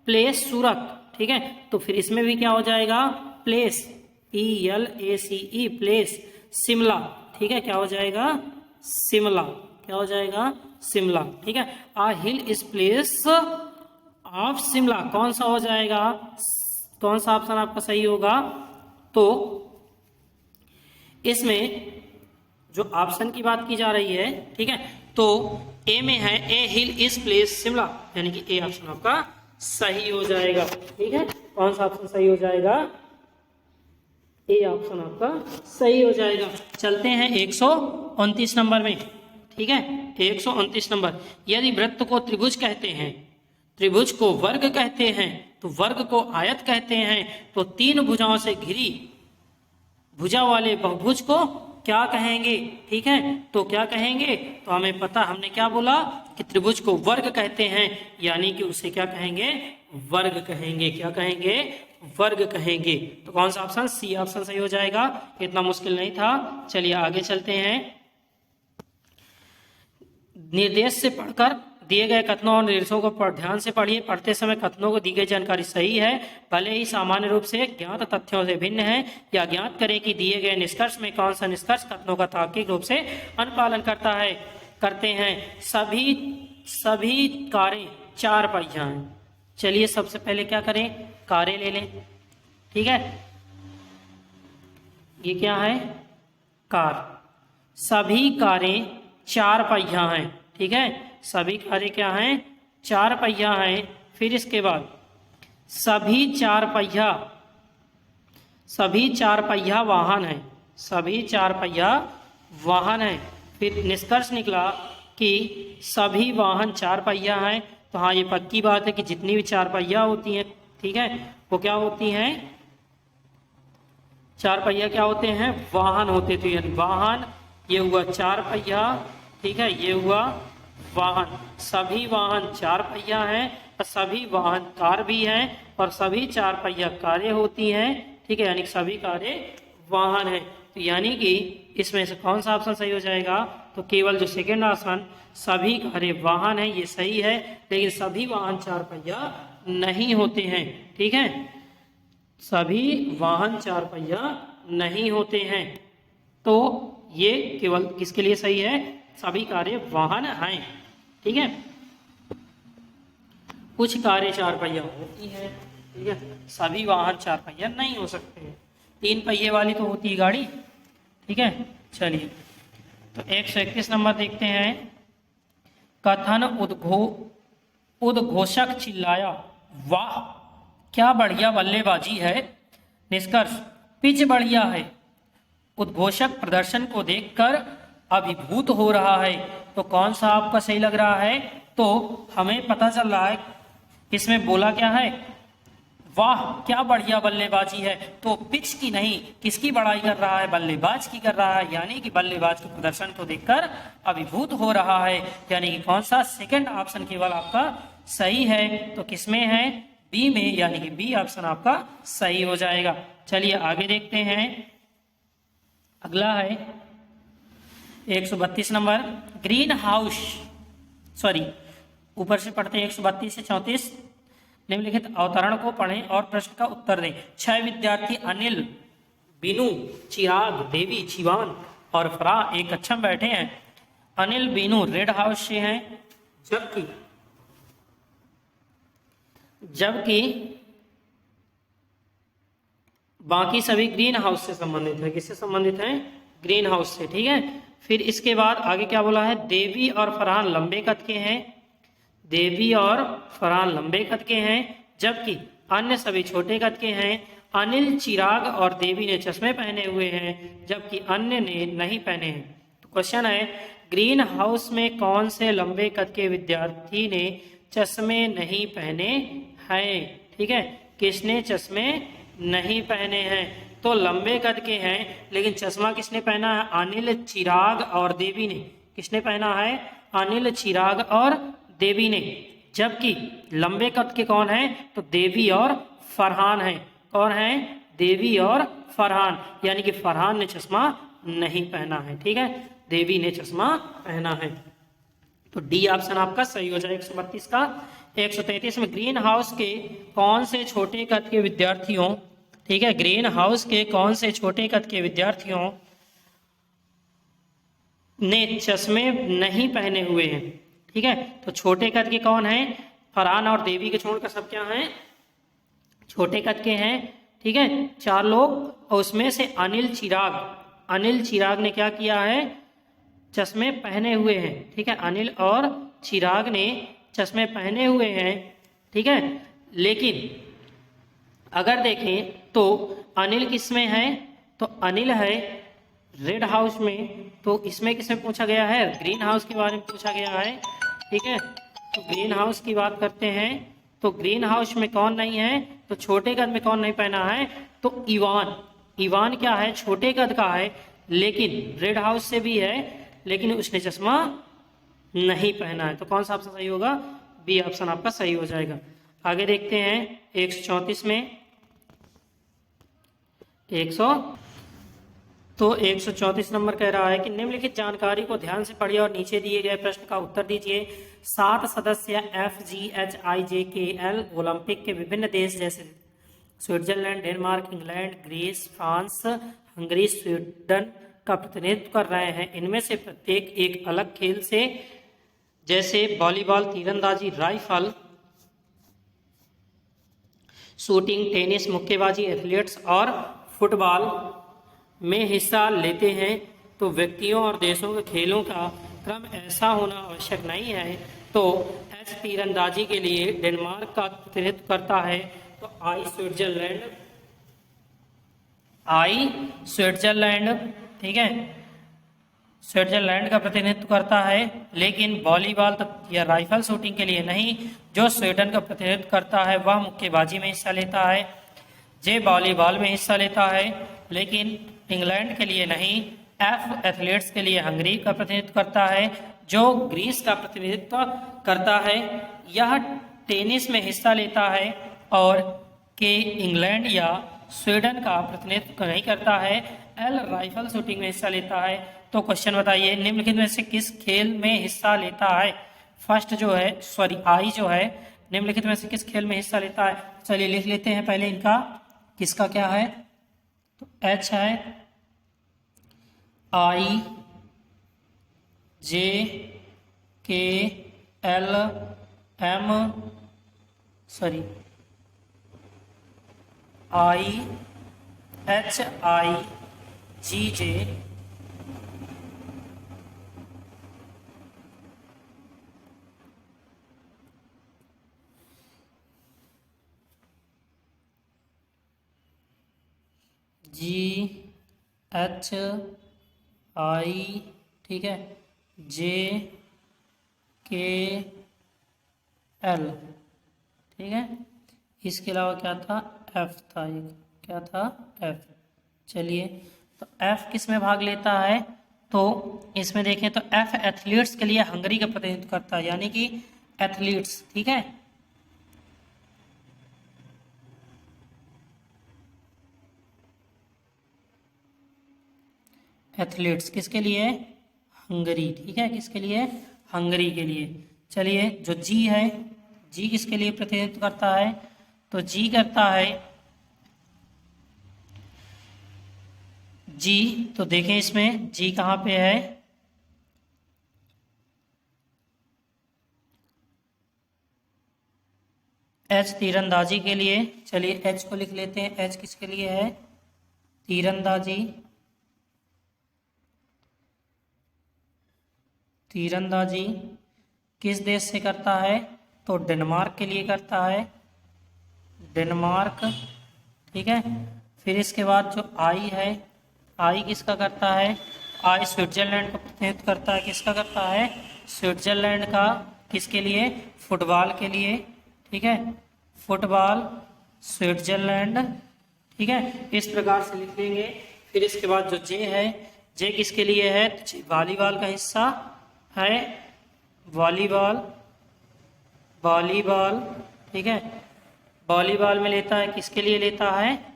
प्लेस सूरत, ठीक है, तो फिर इसमें भी क्या हो जाएगा? प्लेस, PLACE, प्लेस शिमला, ठीक है, क्या हो जाएगा? शिमला, क्या हो जाएगा? शिमला, ठीक है। आ हिल इज प्लेस ऑफ शिमला, कौन सा हो जाएगा? कौन सा ऑप्शन आपका सही होगा? तो इसमें जो ऑप्शन की बात की जा रही है, ठीक है, तो ए में है ए हिल इज प्लेस शिमला, यानी कि ए ऑप्शन आपका सही हो जाएगा, ठीक है। कौन सा ऑप्शन सही हो जाएगा? ए ऑप्शन आपका सही हो जाएगा। चलते हैं 129 नंबर में, ठीक है, 129 नंबर। यदि वृत्त को त्रिभुज कहते हैं, त्रिभुज को वर्ग कहते हैं, तो वर्ग को आयत कहते हैं, तो तीन भुजाओं से घिरी भुजा वाले बहुभुज को क्या कहेंगे? ठीक है, तो क्या कहेंगे? तो हमें पता, हमने क्या बोला कि त्रिभुज को वर्ग कहते हैं, यानी कि उसे क्या कहेंगे? वर्ग कहेंगे। क्या कहेंगे? वर्ग कहेंगे। तो कौन सा ऑप्शन? सी ऑप्शन सही हो जाएगा। इतना मुश्किल नहीं था। चलिए आगे चलते हैं। निर्देश से पढ़कर दिए गए कथनों और निर्देशों को ध्यान से पढ़िए। पढ़ते समय कथनों को दी गई जानकारी सही है, भले ही सामान्य रूप से ज्ञात तथ्यों से भिन्न है, या ज्ञात करें कि दिए गए निष्कर्ष में कौन सा निष्कर्ष कथनों का तार्किक रूप से अनुपालन करते हैं। सभी कारें चार पहिया हैं। चलिए सबसे पहले क्या करें? कारें ले लें, ठीक है। ये क्या है? कार। सभी कारें चार पहिया हैं, ठीक है। सभी कारें क्या हैं? चार पहिया हैं। फिर इसके बाद सभी चार पहिया वाहन है, सभी चार पहिया वाहन है। फिर निष्कर्ष निकला कि सभी वाहन चार पहिया हैं। तो हाँ, ये पक्की बात है कि जितनी भी चार पहिया होती हैं, ठीक है, वो क्या होती हैं? चार पहिया क्या होते हैं? वाहन होते थे। यानी वाहन, ये हुआ चार पहिया, ठीक है, ये हुआ वाहन। सभी वाहन चार पहिया हैं, और सभी वाहन कार भी हैं, और सभी चार पहिया कारें होती हैं, ठीक है, यानी सभी कारें वाहन हैं। तो यानी कि इसमें से कौन सा ऑप्शन सही हो जाएगा? तो केवल जो सेकेंड ऑप्शन सभी कारें वाहन है, ये सही है, लेकिन सभी वाहन चार पहिया नहीं होते हैं, ठीक है, सभी वाहन चार पहिया नहीं होते हैं। तो ये केवल किसके लिए सही है? सभी कारें वाहन हैं, ठीक है। कुछ कारें चार पहिया होती हैं, ठीक है, सभी वाहन चार पहिया नहीं हो सकते हैं। तीन पहिए वाली तो होती है गाड़ी, ठीक है। चलिए तो 131 नंबर देखते हैं। कथन उद्घोषक चिल्लाया, वाह क्या बढ़िया बल्लेबाजी है। निष्कर्ष, पिच बढ़िया है। उद्घोषक प्रदर्शन को देखकर अभिभूत हो रहा है। तो कौन सा आपका सही लग रहा है? तो हमें पता चल रहा है इसमें बोला क्या है? वाह क्या बढ़िया बल्लेबाजी है, तो पिच की नहीं किसकी बड़ाई कर रहा है, बल्लेबाज की कर रहा है, यानी कि बल्लेबाज के प्रदर्शन को देखकर अभिभूत हो रहा है। यानी कि कौन सा, सेकंड ऑप्शन केवल आपका सही है। तो किसमें है, बी में, यानी कि बी ऑप्शन आपका सही हो जाएगा। चलिए आगे देखते हैं। अगला है 132 नंबर, ग्रीन हाउस, सॉरी ऊपर से पढ़ते हैं 132 से 34। निम्नलिखित अवतरण को पढ़ें और प्रश्न का उत्तर दें। 6 विद्यार्थी अनिल, बीनू, चिराग, देवी, शिवान और फराह एक कक्षा में बैठे हैं। अनिल बीनू रेड हाउस से हैं, जबकि बाकी सभी ग्रीन हाउस से संबंधित है। किससे संबंधित हैं, ग्रीन हाउस से। ठीक है, फिर इसके बाद आगे क्या बोला है, देवी और फरहान लंबे कद के हैं, देवी और फरहान लंबे कद के हैं, जबकि अन्य सभी छोटे कद के हैं। अनिल, चिराग और देवी ने चश्मे पहने हुए हैं, जबकि अन्य ने नहीं पहने हैं। तो क्वेश्चन है, ग्रीन हाउस में कौन से लंबे कद के विद्यार्थी ने चश्मे नहीं पहने हैं। ठीक है, किसने चश्मे नहीं पहने हैं, तो लंबे कद के हैं, लेकिन चश्मा किसने पहना है, अनिल, चिराग और देवी ने। किसने पहना है, अनिल, चिराग और देवी ने। जबकि लंबे कद के कौन है, तो देवी और फरहान है। कौन है, देवी और फरहान, यानी कि फरहान ने चश्मा नहीं पहना है। ठीक है, देवी ने चश्मा पहना है। तो डी ऑप्शन आपका सही हो जाएगा 132 का। 133 में, ग्रीन हाउस के कौन से छोटे कद के विद्यार्थियों, ठीक है, ग्रीन हाउस के कौन से छोटे कद के विद्यार्थियों ने चश्मे नहीं पहने हुए हैं। ठीक है, तो छोटे कद के कौन हैं, फरहान और देवी के छोड़कर सब क्या हैं, छोटे कद के हैं। ठीक है, 4 लोग, और उसमें से अनिल चिराग ने क्या किया है, चश्मे पहने हुए हैं। ठीक है, अनिल और चिराग ने चश्मे पहने हुए हैं। ठीक है, लेकिन अगर देखें तो अनिल किसमें है, तो अनिल है रेड हाउस में। तो इसमें किसमें पूछा गया है, ग्रीन हाउस के बारे में पूछा गया है। ठीक है, तो ग्रीन हाउस की बात करते हैं, तो ग्रीन हाउस में कौन नहीं है, तो छोटे कद में कौन नहीं पहना है, तो ईवान क्या है, छोटे कद का है, लेकिन रेड हाउस से भी है, लेकिन उसने चश्मा नहीं पहना है। तो कौन सा ऑप्शन सही होगा, बी ऑप्शन आपका सही हो जाएगा। आगे देखते हैं 134 में, 134 नंबर कह रहा है कि निम्नलिखित जानकारी को ध्यान से पढ़िए और नीचे दिए गए प्रश्न का उत्तर दीजिए। 7 सदस्य FGHIJKL ओलंपिक के विभिन्न देश जैसे Switzerland, Denmark, England, Greece, France, Hungary, Sweden का प्रतिनिधित्व कर रहे हैं। इनमें से प्रत्येक एक अलग खेल से, जैसे वॉलीबॉल, तीरंदाजी, राइफल, शूटिंग, टेनिस, मुक्केबाजी, एथलीट्स और फुटबॉल में हिस्सा लेते हैं। तो व्यक्तियों और देशों के खेलों का क्रम ऐसा होना आवश्यक नहीं है। तो एच तीरंदाजी के लिए डेनमार्क का प्रतिनिधित्व करता है, तो आई स्विट्जरलैंड, ठीक है, स्विट्जरलैंड का प्रतिनिधित्व करता है। लेकिन वॉलीबॉल या राइफल शूटिंग के लिए नहीं, जो स्वीडन का प्रतिनिधित्व करता है वह मुक्केबाजी में हिस्सा लेता है। जे वॉलीबॉल में हिस्सा लेता है, लेकिन इंग्लैंड के लिए नहीं। एफ एथलीट्स के लिए हंगरी का प्रतिनिधित्व करता है, जो ग्रीस का प्रतिनिधित्व करता है। यह टेनिस में हिस्सा लेता है, और के इंग्लैंड या स्वीडन का प्रतिनिधित्व नहीं करता है। एल राइफल शूटिंग में हिस्सा लेता है। तो क्वेश्चन बताइए, निम्नलिखित में से किस खेल में हिस्सा लेता है। फर्स्ट जो है, सॉरी आई जो है, निम्नलिखित में से किस खेल में हिस्सा लेता है। चलिए लिख लेते हैं पहले इनका, किसका क्या है, तो एच है I J K L M, sorry IHIGJ GHI, ठीक है, JKL, ठीक है, इसके अलावा क्या था, एफ था, एक क्या था, एफ। चलिए, तो एफ किस में भाग लेता है, तो इसमें देखें तो एफ एथलीट्स के लिए हंगरी का प्रतिनिधित्व करता है, यानी कि एथलीट्स, ठीक है। एथलीट्स किसके लिए, हंगरी, ठीक है, किसके लिए, हंगरी के लिए। चलिए, जो जी है, जी किसके लिए प्रतिनिधित्व करता है, तो जी करता है, जी, तो देखें इसमें जी कहाँ पे है, एच तीरंदाजी के लिए। चलिए एच को लिख लेते हैं, एच किसके लिए है, तीरंदाजी, तीरंदाजी किस देश से करता है, तो डेनमार्क के लिए करता है, डेनमार्क, ठीक है। फिर इसके बाद जो आई है, आई किसका करता है, आई स्विट्जरलैंड का प्रतिनिधित्व करता है, किसका करता है, स्विट्जरलैंड का, किसके लिए, फुटबॉल के लिए, ठीक है, फुटबॉल स्विट्जरलैंड, ठीक है, इस प्रकार से लिख लेंगे। फिर इसके बाद जो जे है, जे किसके लिए है, तो वॉलीबॉल का हिस्सा है, वॉलीबॉल, वॉलीबॉल, ठीक है, वॉलीबॉल में लेता है, किसके लिए लेता है,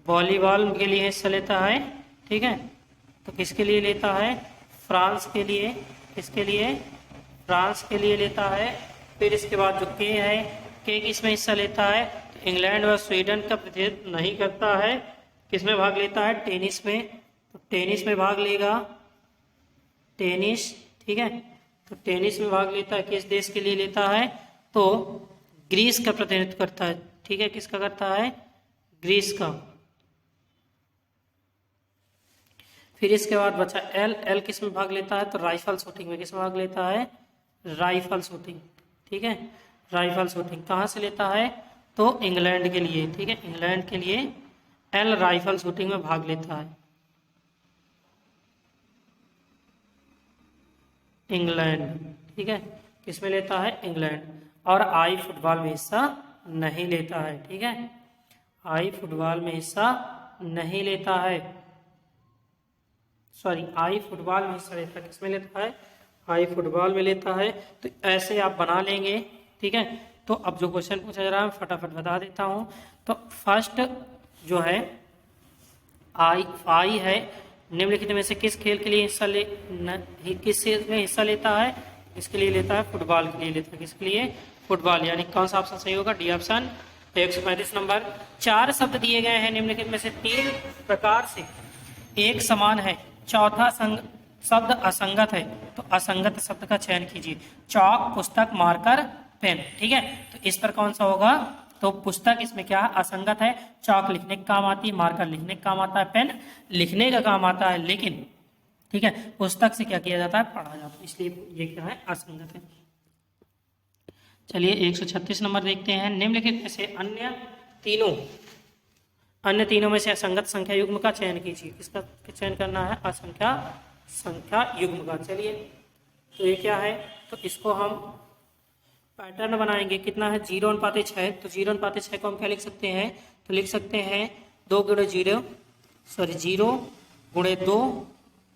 वॉलीबॉल के लिए हिस्सा लेता है, ठीक है, तो किसके लिए लेता है, फ्रांस के लिए, किसके लिए, फ्रांस के लिए लेता है। फिर इसके बाद जो के है, के किसमें हिस्सा लेता है, तो इंग्लैंड व स्वीडन का प्रतिनिधित्व नहीं करता है, किसमें भाग लेता है, टेनिस में, तो टेनिस में भाग लेगा, टेनिस, ठीक है, तो टेनिस में भाग लेता है, किस देश के लिए लेता है, तो ग्रीस का प्रतिनिधित्व करता है, ठीक है, किसका करता है, ग्रीस का। फिर इसके बाद बचा एल, एल किस में भाग लेता है, तो राइफल शूटिंग में, किस में भाग लेता है, राइफल शूटिंग, ठीक है, राइफल शूटिंग कहाँ से लेता है, तो इंग्लैंड के लिए, ठीक है, इंग्लैंड के लिए एल राइफल शूटिंग में भाग लेता है, इंग्लैंड, ठीक है, किस में लेता है, इंग्लैंड। और आई फुटबॉल में हिस्सा नहीं लेता है, ठीक है, आई फुटबॉल में हिस्सा नहीं लेता है, सॉरी, आई फुटबॉल में हिस्सा लेता है, किसमें लेता है, आई फुटबॉल में लेता है। तो ऐसे आप बना लेंगे, ठीक है। तो अब जो क्वेश्चन पूछा जा रहा है फटाफट बता देता हूं। तो फर्स्ट जो है आई है, निम्नलिखित में से किस खेल के लिए हिस्सा किस खेल में हिस्सा लेता है, इसके लिए लेता है, फुटबॉल के लिए लेता है, किसके लिए, फुटबॉल, यानी कौन सा ऑप्शन सही होगा, डी ऑप्शन। 135 नंबर, 4 शब्द दिए गए हैं, निम्नलिखित में से 3 प्रकार से एक समान है, चौथा शब्द असंगत है, तो असंगत शब्द का चयन कीजिए। चौक, पुस्तक, मार्कर, पेन, ठीक है, तो इस पर कौन सा होगा, तो पुस्तक इसमें क्या है, असंगत है, चौक लिखने का काम आती है, मार्कर लिखने का काम आता है, पेन लिखने का काम आता है, लेकिन ठीक है पुस्तक से क्या किया जाता है, पढ़ा जाता है, इसलिए ये क्या है, असंगत है। चलिए 136 नंबर देखते हैं, निम्नलिखित में से अन्य तीनों में से असंगत संख्या युग्म का चयन कीजिए। किसका चयन करना है, असंख्या संख्या युग्म का। चलिए, तो ये क्या है, तो इसको हम पैटर्न बनाएंगे, कितना है, 0:6, तो 0:6 को हम क्या लिख सकते हैं, तो लिख सकते हैं 2 × 0, सॉरी 0 × 2,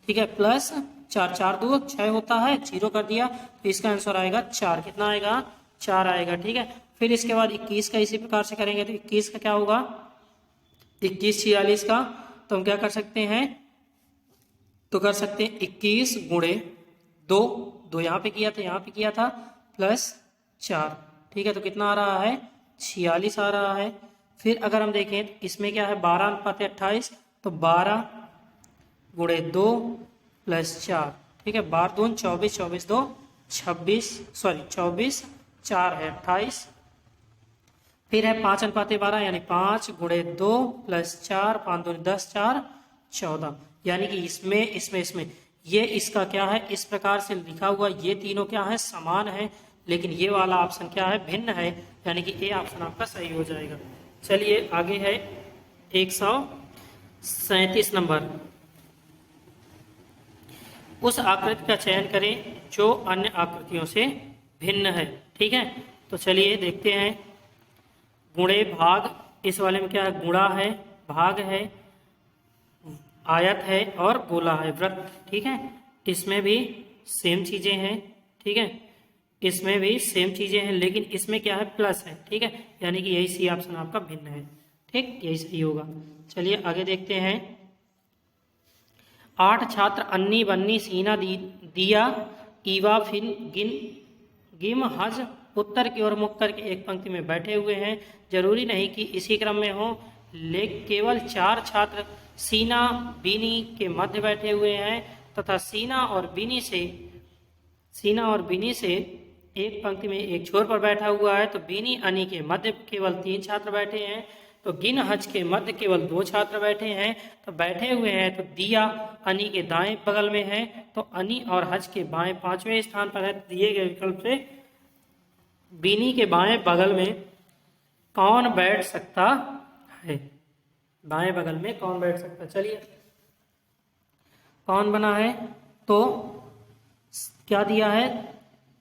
ठीक है, प्लस 4, 4 2 6 होता है, 0 कर दिया, तो इसका आंसर आएगा 4, कितना आएगा, 4 आएगा, ठीक है। फिर इसके बाद 21 का इसी प्रकार से करेंगे, तो 21 का क्या होगा, 21 46 का, तो हम क्या कर सकते हैं, तो कर सकते हैं 21 × 2, 2 यहाँ पे किया था, यहाँ पे किया था, प्लस 4, ठीक है, तो कितना आ रहा है, 46 आ रहा है। फिर अगर हम देखें इसमें क्या है, 12:28, तो 12 × 2 प्लस 4, ठीक है, 12 2 24, 24 2 26, सॉरी 24, 4 है 28। फिर है 5:12, यानी 5 × 2 प्लस 4, 5 2 10, 4 14, यानी कि इसमें ये इसका क्या है, इस प्रकार से लिखा हुआ, ये तीनों क्या है, समान है, लेकिन ये वाला ऑप्शन क्या है, भिन्न है, यानी कि ए ऑप्शन आपका सही हो जाएगा। चलिए आगे है 137 नंबर, उस आकृति का चयन करें जो अन्य आकृतियों से भिन्न है, ठीक है। तो चलिए देखते हैं। गुणे भाग, इस वाले में क्या है, गुणा है, भाग है, आयत है और गोला है, वृत्त। ठीक है, इसमें भी सेम चीजें हैं। ठीक है, इसमें भी सेम चीजें हैं, लेकिन इसमें क्या है, प्लस है। ठीक है, यानी कि यही सी ऑप्शन आपका भिन्न है। ठीक, यही सही होगा। चलिए आगे देखते हैं। 8 छात्र अन्नी बन्नी सीना दिया ईवा फिन गिन गिम हज उत्तर की ओर मुख करके एक पंक्ति में बैठे हुए हैं। जरूरी नहीं कि इसी क्रम में हो, लेकिन केवल 4 छात्र सीना बीनी के मध्य बैठे हुए हैं तथा सीना और बीनी से एक पंक्ति में एक छोर पर बैठा हुआ है। तो बीनी अनी के मध्य केवल 3 छात्र बैठे हैं, तो गिन हज के मध्य केवल 2 छात्र बैठे हैं। तो बैठे हुए हैं तो दिया अनी के दाएं बगल में है, तो अनी और हज के बाएं 5वें स्थान पर है। दिए गए विकल्प से बीनी के बाएं बगल में कौन बैठ सकता है, बाएं बगल में कौन बैठ सकता है। चलिए कौन बना है, तो क्या दिया है,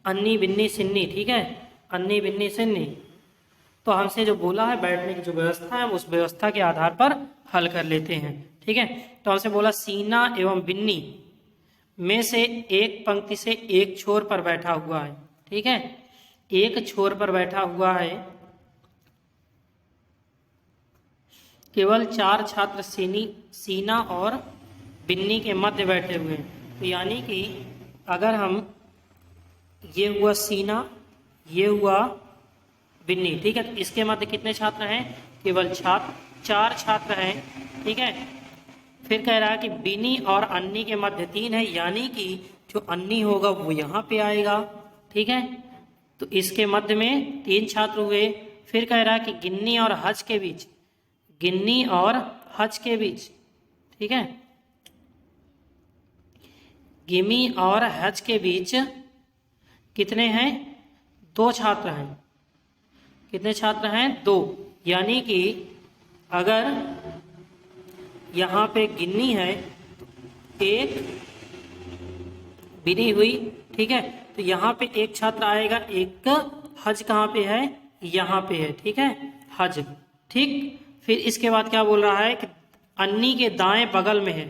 अन्नी बिन्नी सिन्नी। ठीक है, अन्नी बिन्नी सिन्नी। तो हमसे जो बोला है बैठने की जो व्यवस्था है, उस व्यवस्था के आधार पर हल कर लेते हैं। ठीक है, तो हमसे बोला सीना एवं बिन्नी में से एक पंक्ति से एक छोर पर बैठा हुआ है। ठीक है, एक छोर पर बैठा हुआ है, केवल 4 छात्र सीना और बिन्नी के मध्य बैठे हुए हैं। तो यानी कि अगर हम, ये हुआ सीना, ये हुआ बिन्नी। ठीक है, तो इसके मध्य कितने छात्र हैं, केवल 4 छात्र हैं। ठीक है, फिर कह रहा है कि बिन्नी और अन्नी के मध्य 3 है, यानी कि जो अन्नी होगा वो यहाँ पे आएगा। ठीक है, तो इसके मध्य में 3 छात्र हुए। फिर कह रहा है कि गिन्नी और हज के बीच, गिन्नी और हज के बीच, ठीक है, गिमी और हज के बीच कितने हैं, 2 छात्र हैं। कितने छात्र हैं, 2। यानी कि अगर यहाँ पे गिन्नी है तो एक बिनी हुई। ठीक है, तो यहाँ पे एक छात्र आएगा, एक हज कहाँ पे है, यहाँ पे है। ठीक है, हज। ठीक, फिर इसके बाद क्या बोल रहा है कि अन्नी के दाएं बगल में है,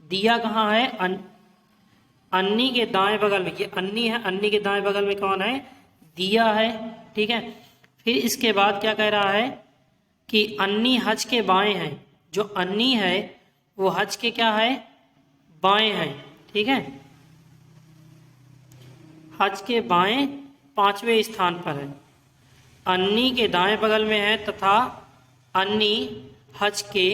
दिया कहाँ है, अन्नी के दाएं बगल में, ये अन्नी है, अन्नी के दाएं बगल में कौन है, दिया है। ठीक है, फिर इसके बाद क्या कह रहा है कि अन्नी हज के बाएं है, जो अन्नी है वो हज के क्या है, बाएं है। ठीक है, हज के बाएं 5वें स्थान पर है, अन्नी के दाएं बगल में है तथा अन्नी हज के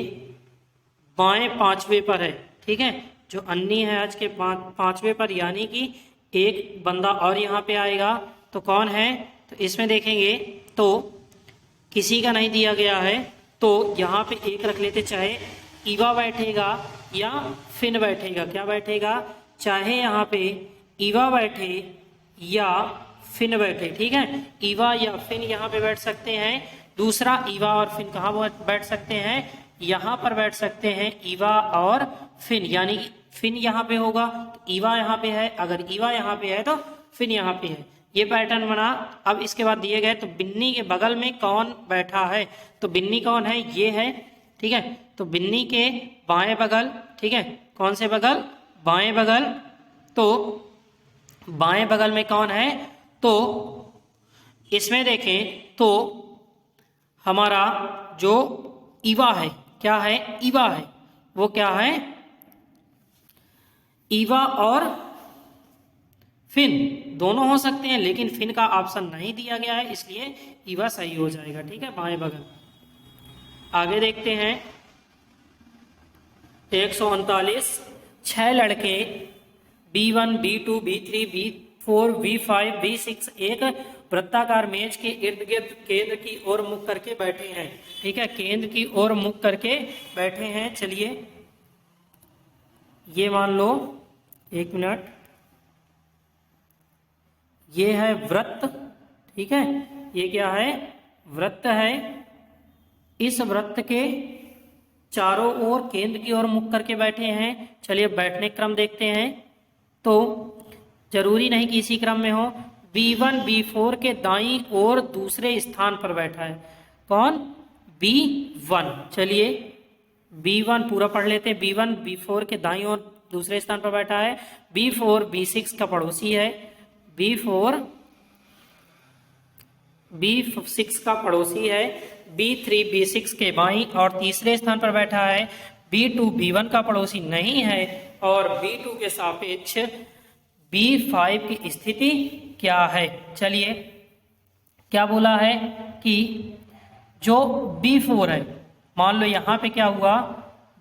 बाएं 5वें पर है। ठीक है, जो अन्नी है हज के 5वें पर, यानी कि एक बंदा और यहाँ पे आएगा। तो कौन है, तो इसमें देखेंगे तो किसी का नहीं दिया गया है, तो यहाँ पे एक रख लेते, चाहे ईवा बैठेगा या फिन बैठेगा। क्या बैठेगा, चाहे यहाँ पे ईवा बैठे या फिन बैठे। ठीक है, ईवा या फिन यहाँ पे बैठ सकते हैं। दूसरा, ईवा और फिन कहाँ बैठ सकते हैं, यहाँ पर बैठ सकते हैं, ईवा और फिन। यानी फिन यहाँ पे होगा तो ईवा यहाँ पे है, अगर ईवा यहाँ पे है तो फिन यहाँ पे है। ये पैटर्न बना। अब इसके बाद दिए गए, तो बिन्नी के बगल में कौन बैठा है, तो बिन्नी कौन है, ये है। ठीक है, तो बिन्नी के बाएं बगल, ठीक है, कौन से बगल, बाएं बगल। तो बाएं बगल में कौन है, तो इसमें देखें तो हमारा जो ईवा है, क्या है, ईवा है, वो क्या है, ईवा और फिन दोनों हो सकते हैं, लेकिन फिन का ऑप्शन नहीं दिया गया है, इसलिए ईवा सही हो जाएगा। ठीक है, बाएं बगल। आगे देखते हैं 139। 6 लड़के B1, B2, B3, B4, B5, B6 एक वृत्ताकार मेज के इर्द गिर्द केंद्र की ओर मुख करके बैठे हैं। ठीक है, केंद्र की ओर मुख करके बैठे हैं। चलिए ये मान लो, 1 मिनट, ये है वृत्त। ठीक है, ये क्या है, वृत्त है। इस वृत्त के चारों ओर केंद्र की ओर मुख करके बैठे हैं। चलिए बैठने क्रम देखते हैं। तो जरूरी नहीं कि इसी क्रम में हो, B1 B4 के दाईं ओर दूसरे स्थान पर बैठा है। कौन? B1। चलिए B1 पूरा पढ़ लेते हैं। B1 B4 के दाईं ओर दूसरे स्थान पर बैठा है। B4 B6 का पड़ोसी है। B4 B6 का पड़ोसी है। B3 B6 के बाईं और तीसरे स्थान पर बैठा है। B2 B1 का पड़ोसी नहीं है और B2 के सापेक्ष B5 की स्थिति क्या है? चलिए क्या बोला है कि जो B4 है, मान लो यहाँ पे क्या हुआ,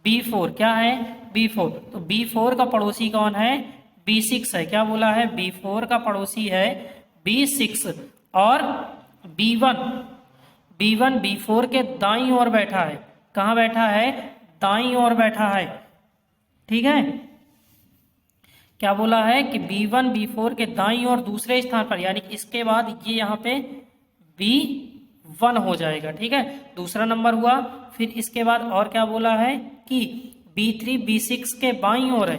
B4 क्या है? B4। तो B4 का पड़ोसी कौन है? B6 है। क्या बोला है? B4 का पड़ोसी है B6 और B1 B4 के दाईं ओर बैठा है। कहाँ बैठा है? दाईं ओर बैठा है। ठीक है, क्या बोला है कि B1 B4 के दाईं ओर दूसरे स्थान पर, यानी कि इसके बाद ये यहाँ पे B1 हो जाएगा। ठीक है, दूसरा नंबर हुआ। फिर इसके बाद और क्या बोला है कि B3 B6 के बाईं ओर है।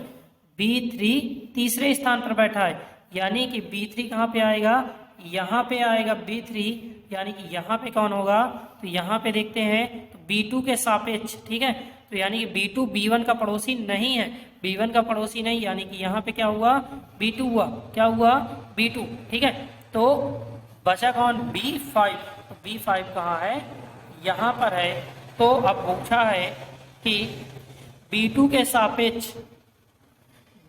B3 तीसरे स्थान पर बैठा है, यानी कि B3 कहाँ पे आएगा? यहाँ पे आएगा B3, यानी कि यहाँ पे कौन होगा? तो यहाँ पे देखते हैं तो B2 के सापेक्ष। ठीक है, तो यानी कि B2 B1 का पड़ोसी नहीं है। B1 का पड़ोसी नहीं, यानी कि यहाँ पे क्या हुआ? B2 हुआ। क्या हुआ? B2। ठीक है, तो बचा कौन? B5। तो B5 कहाँ है? यहाँ पर है। तो अब पूछा है कि B2 के सापेक्ष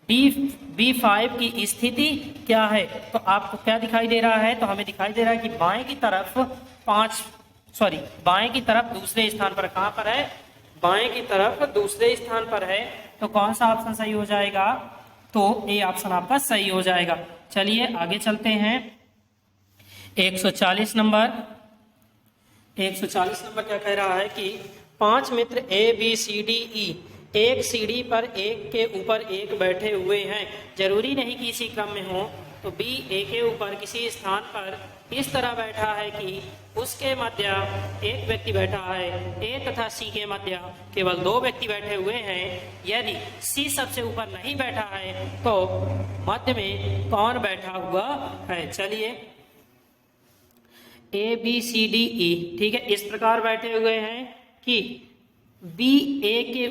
B5 की स्थिति क्या है? तो आपको क्या दिखाई दे रहा है? तो हमें दिखाई दे रहा है कि बाएं की तरफ बाएं की तरफ दूसरे स्थान पर। कहाँ पर है? बाएं की तरफ दूसरे स्थान पर है। तो कौन सा ऑप्शन सही हो जाएगा? तो ए ऑप्शन आपका सही हो जाएगा। चलिए आगे चलते हैं। 140 नंबर क्या कह रहा है कि 5 मित्र ABCDE एक सीढ़ी पर एक के ऊपर एक बैठे हुए हैं। जरूरी नहीं कि इसी क्रम में हो। तो B A के ऊपर किसी स्थान पर इस तरह बैठा है कि उसके मध्य एक व्यक्ति बैठा है। A तथा C के मध्य केवल 2 व्यक्ति बैठे हुए हैं। यदि C सबसे ऊपर नहीं बैठा है तो मध्य में कौन बैठा हुआ है? चलिए ABCDE, ठीक है, इस प्रकार बैठे हुए हैं कि BA के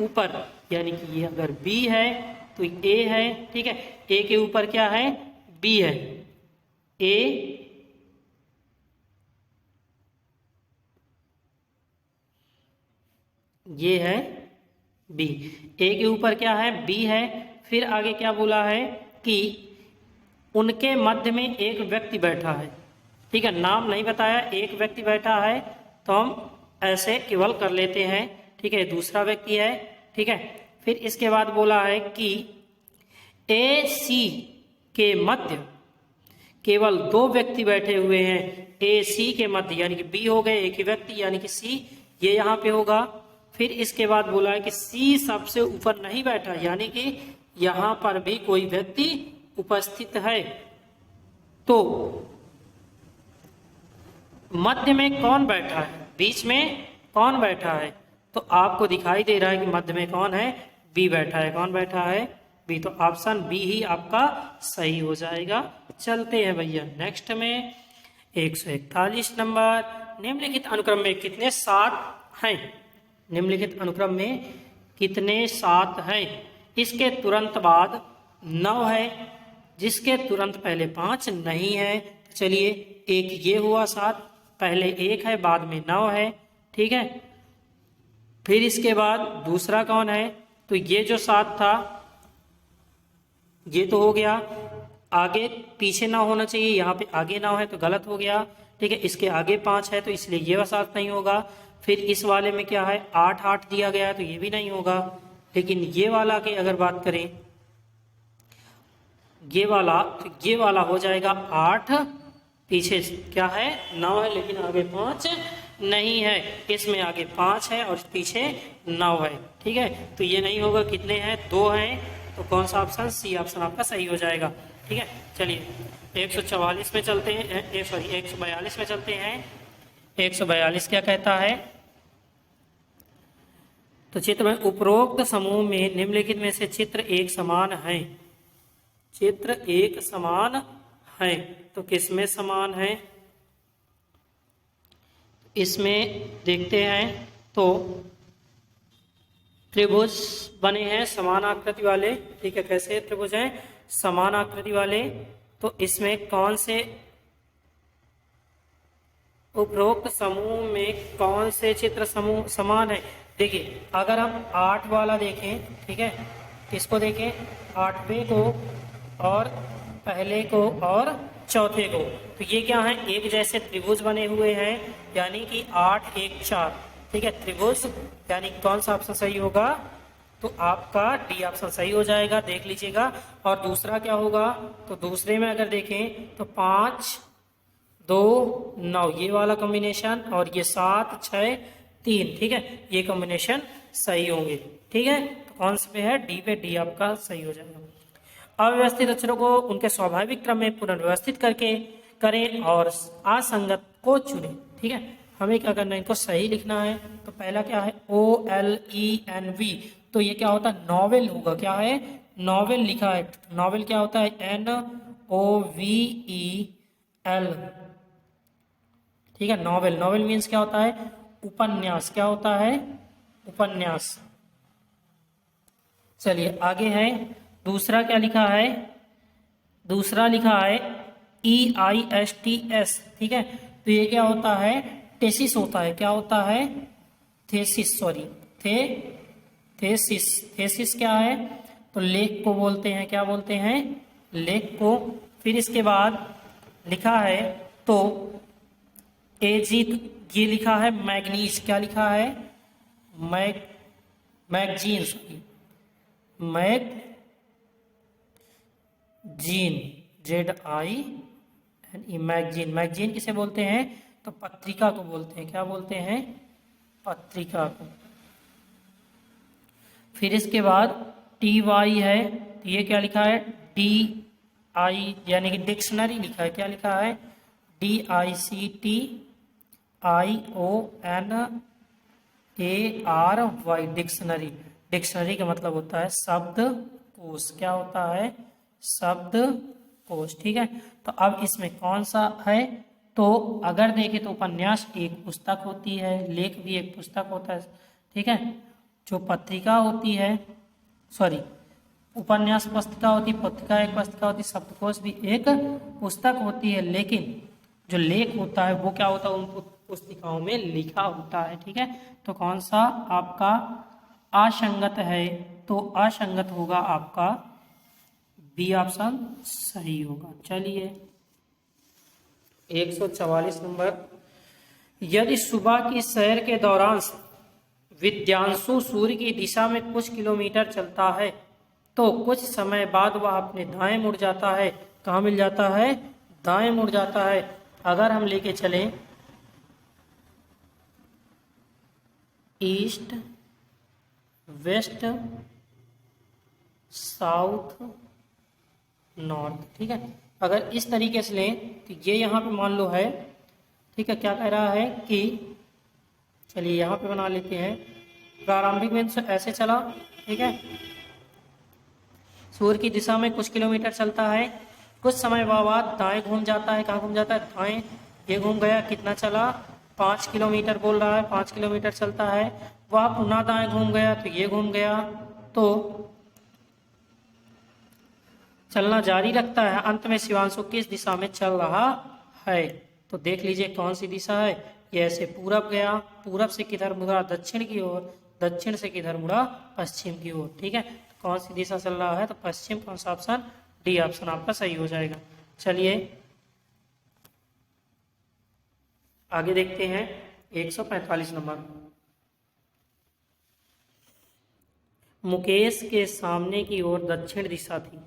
ऊपर, यानी कि ये अगर B है तो A है। ठीक है, A के ऊपर क्या है? B है। A ये है B। A के ऊपर क्या है? B है। फिर आगे क्या बोला है कि उनके मध्य में एक व्यक्ति बैठा है। ठीक है, नाम नहीं बताया, एक व्यक्ति बैठा है तो हम ऐसे केवल कर लेते हैं। ठीक है, दूसरा व्यक्ति है। ठीक है, फिर इसके बाद बोला है कि AC के मध्य केवल 2 व्यक्ति बैठे हुए हैं। AC के मध्य यानी कि B हो गए, एक ही व्यक्ति यानी कि C, ये यहाँ पे होगा। फिर इसके बाद बोला है कि C सबसे ऊपर नहीं बैठा, यानी कि यहाँ पर भी कोई व्यक्ति उपस्थित है। तो मध्य में कौन बैठा है? बीच में कौन बैठा है? तो आपको दिखाई दे रहा है कि मध्य में कौन है? B बैठा है। कौन बैठा है? B। तो ऑप्शन B ही आपका सही हो जाएगा। चलते हैं भैया नेक्स्ट में। 141 नंबर, निम्नलिखित अनुक्रम में कितने 7 हैं? निम्नलिखित अनुक्रम में कितने 7 हैं? इसके तुरंत बाद 9 है, जिसके तुरंत पहले 5 नहीं है। तो चलिए, एक ये हुआ 7, पहले 1 है बाद में 9 है। ठीक है, फिर इसके बाद दूसरा कौन है? तो ये जो 7 था ये तो हो गया। आगे पीछे ना होना चाहिए, यहाँ पे आगे 9 है तो गलत हो गया। ठीक है, इसके आगे 5 है तो इसलिए ये 7 नहीं होगा। फिर इस वाले में क्या है? 8 दिया गया है तो ये भी नहीं होगा। लेकिन ये वाला की अगर बात करें, ये वाला हो जाएगा 8, पीछे क्या है? 9 है, लेकिन आगे 5 नहीं है। इसमें आगे 5 है और पीछे 9 है। ठीक है, तो ये नहीं होगा। कितने हैं? 2 हैं। तो कौन सा ऑप्शन? C ऑप्शन आपका सही हो जाएगा। ठीक है, चलिए 144 में चलते हैं। 142 में चलते हैं। 142 क्या कहता है? तो चित्र में उपरोक्त समूह में निम्नलिखित में से चित्र एक समान है। चित्र एक समान है। तो किसमें समान है? इसमें देखते हैं तो त्रिभुज बने हैं समान आकृति वाले। ठीक है, कैसे त्रिभुज हैं? समान आकृति वाले। तो इसमें कौन से उपरोक्त समूह में कौन से चित्र समूह समान है? देखिए, अगर हम 8 वाला देखें, ठीक है, किसको देखें? 8वें को और पहले को और चौथे को, तो ये क्या है? एक जैसे त्रिभुज बने हुए हैं, यानी कि 8 1 4। ठीक है, त्रिभुज, यानी कौन सा ऑप्शन सही होगा? तो आपका डी ऑप्शन सही हो जाएगा, देख लीजिएगा। और दूसरा क्या होगा? तो दूसरे में अगर देखें तो 5 2 9 ये वाला कॉम्बिनेशन, और ये 7 6 3, ठीक है, ये कॉम्बिनेशन सही होंगे। ठीक है, तो कौन से पे है? डी पे, डी आपका सही हो जाएगा। अव्यवस्थित अक्षरों को उनके स्वाभाविक क्रम में पुनर्व्यवस्थित करके करें और असंगत को चुनें। ठीक है, हमें क्या करना है? इनको सही लिखना है। तो पहला क्या है? OLENV, तो ये क्या होता है? नॉवेल होगा। क्या है? नॉवेल लिखा है। नॉवेल क्या होता है? NOVEL। ठीक है, नॉवेल, नॉवेल मीन्स क्या होता है? उपन्यास। क्या होता है? उपन्यास। चलिए आगे है, दूसरा क्या लिखा है? दूसरा लिखा है EISTS। ठीक है, तो ये क्या होता है? टेसिस होता है। क्या होता है? Thesis, sorry, thesis. थेसिस क्या है? तो लेख को बोलते हैं। क्या बोलते हैं? लेख को। फिर इसके बाद लिखा है तो एजीत, ये लिखा है मैग्नीज। क्या लिखा है? Magazine, sorry, magazine, ZINE, magazine. Magazine किसे बोलते हैं? तो पत्रिका को बोलते हैं। क्या बोलते हैं? पत्रिका को। फिर इसके बाद TY है, तो ये क्या लिखा है? DI, यानी कि डिक्शनरी लिखा है। क्या लिखा है? DICTIONARY, dictionary. डिक्शनरी का मतलब होता है शब्दकोश। क्या होता है? शब्दकोश। ठीक है, तो अब इसमें कौन सा है? तो अगर देखें तो उपन्यास एक पुस्तक होती है, लेख भी एक पुस्तक होता है। ठीक है, जो पत्रिका होती है, सॉरी, उपन्यास पुस्तिका होती, पत्रिका एक पुस्तिका होती, शब्दकोश भी एक पुस्तक होती है, लेकिन जो लेख होता है वो क्या होता है? उन पुस्तिकाओं में लिखा होता है। ठीक है, तो कौन सा आपका असंगत है? तो असंगत होगा आपका बी ऑप्शन सही होगा। चलिए 144 नंबर, यदि सुबह की सैर के दौरान विद्यांशु सूर्य की दिशा में कुछ किलोमीटर चलता है तो कुछ समय बाद वह अपने दाएं मुड़ जाता है। कहाँ मिल जाता है? दाएं मुड़ जाता है। अगर हम लेके चलें ईस्ट वेस्ट साउथ नॉर्थ, ठीक है, अगर इस तरीके से लें तो ये यहाँ पे मान लो है। ठीक है, क्या कह रहा है कि, चलिए यहाँ पे बना लेते हैं, प्रारंभिक बिंदु से ऐसे चला। ठीक है, सूर्य की दिशा में कुछ किलोमीटर चलता है, कुछ समय बाद दाएं घूम जाता है। कहाँ घूम जाता है? दाएं। ये घूम गया, कितना चला? 5 किलोमीटर बोल रहा है, 5 किलोमीटर चलता है। वह पुनः दाएं घूम गया, तो ये घूम गया, तो चलना जारी रखता है। अंत में शिवांशु किस दिशा में चल रहा है? तो देख लीजिए कौन सी दिशा है। ये ऐसे पूरब गया, पूरब से किधर मुड़ा? दक्षिण की ओर, दक्षिण से किधर मुड़ा? पश्चिम की ओर। ठीक है, तो कौन सी दिशा चल रहा है? तो पश्चिम। कौन सा ऑप्शन? डी ऑप्शन आपका सही हो जाएगा। चलिए आगे देखते हैं 145 नंबर, मुकेश के सामने की ओर दक्षिण दिशा थी।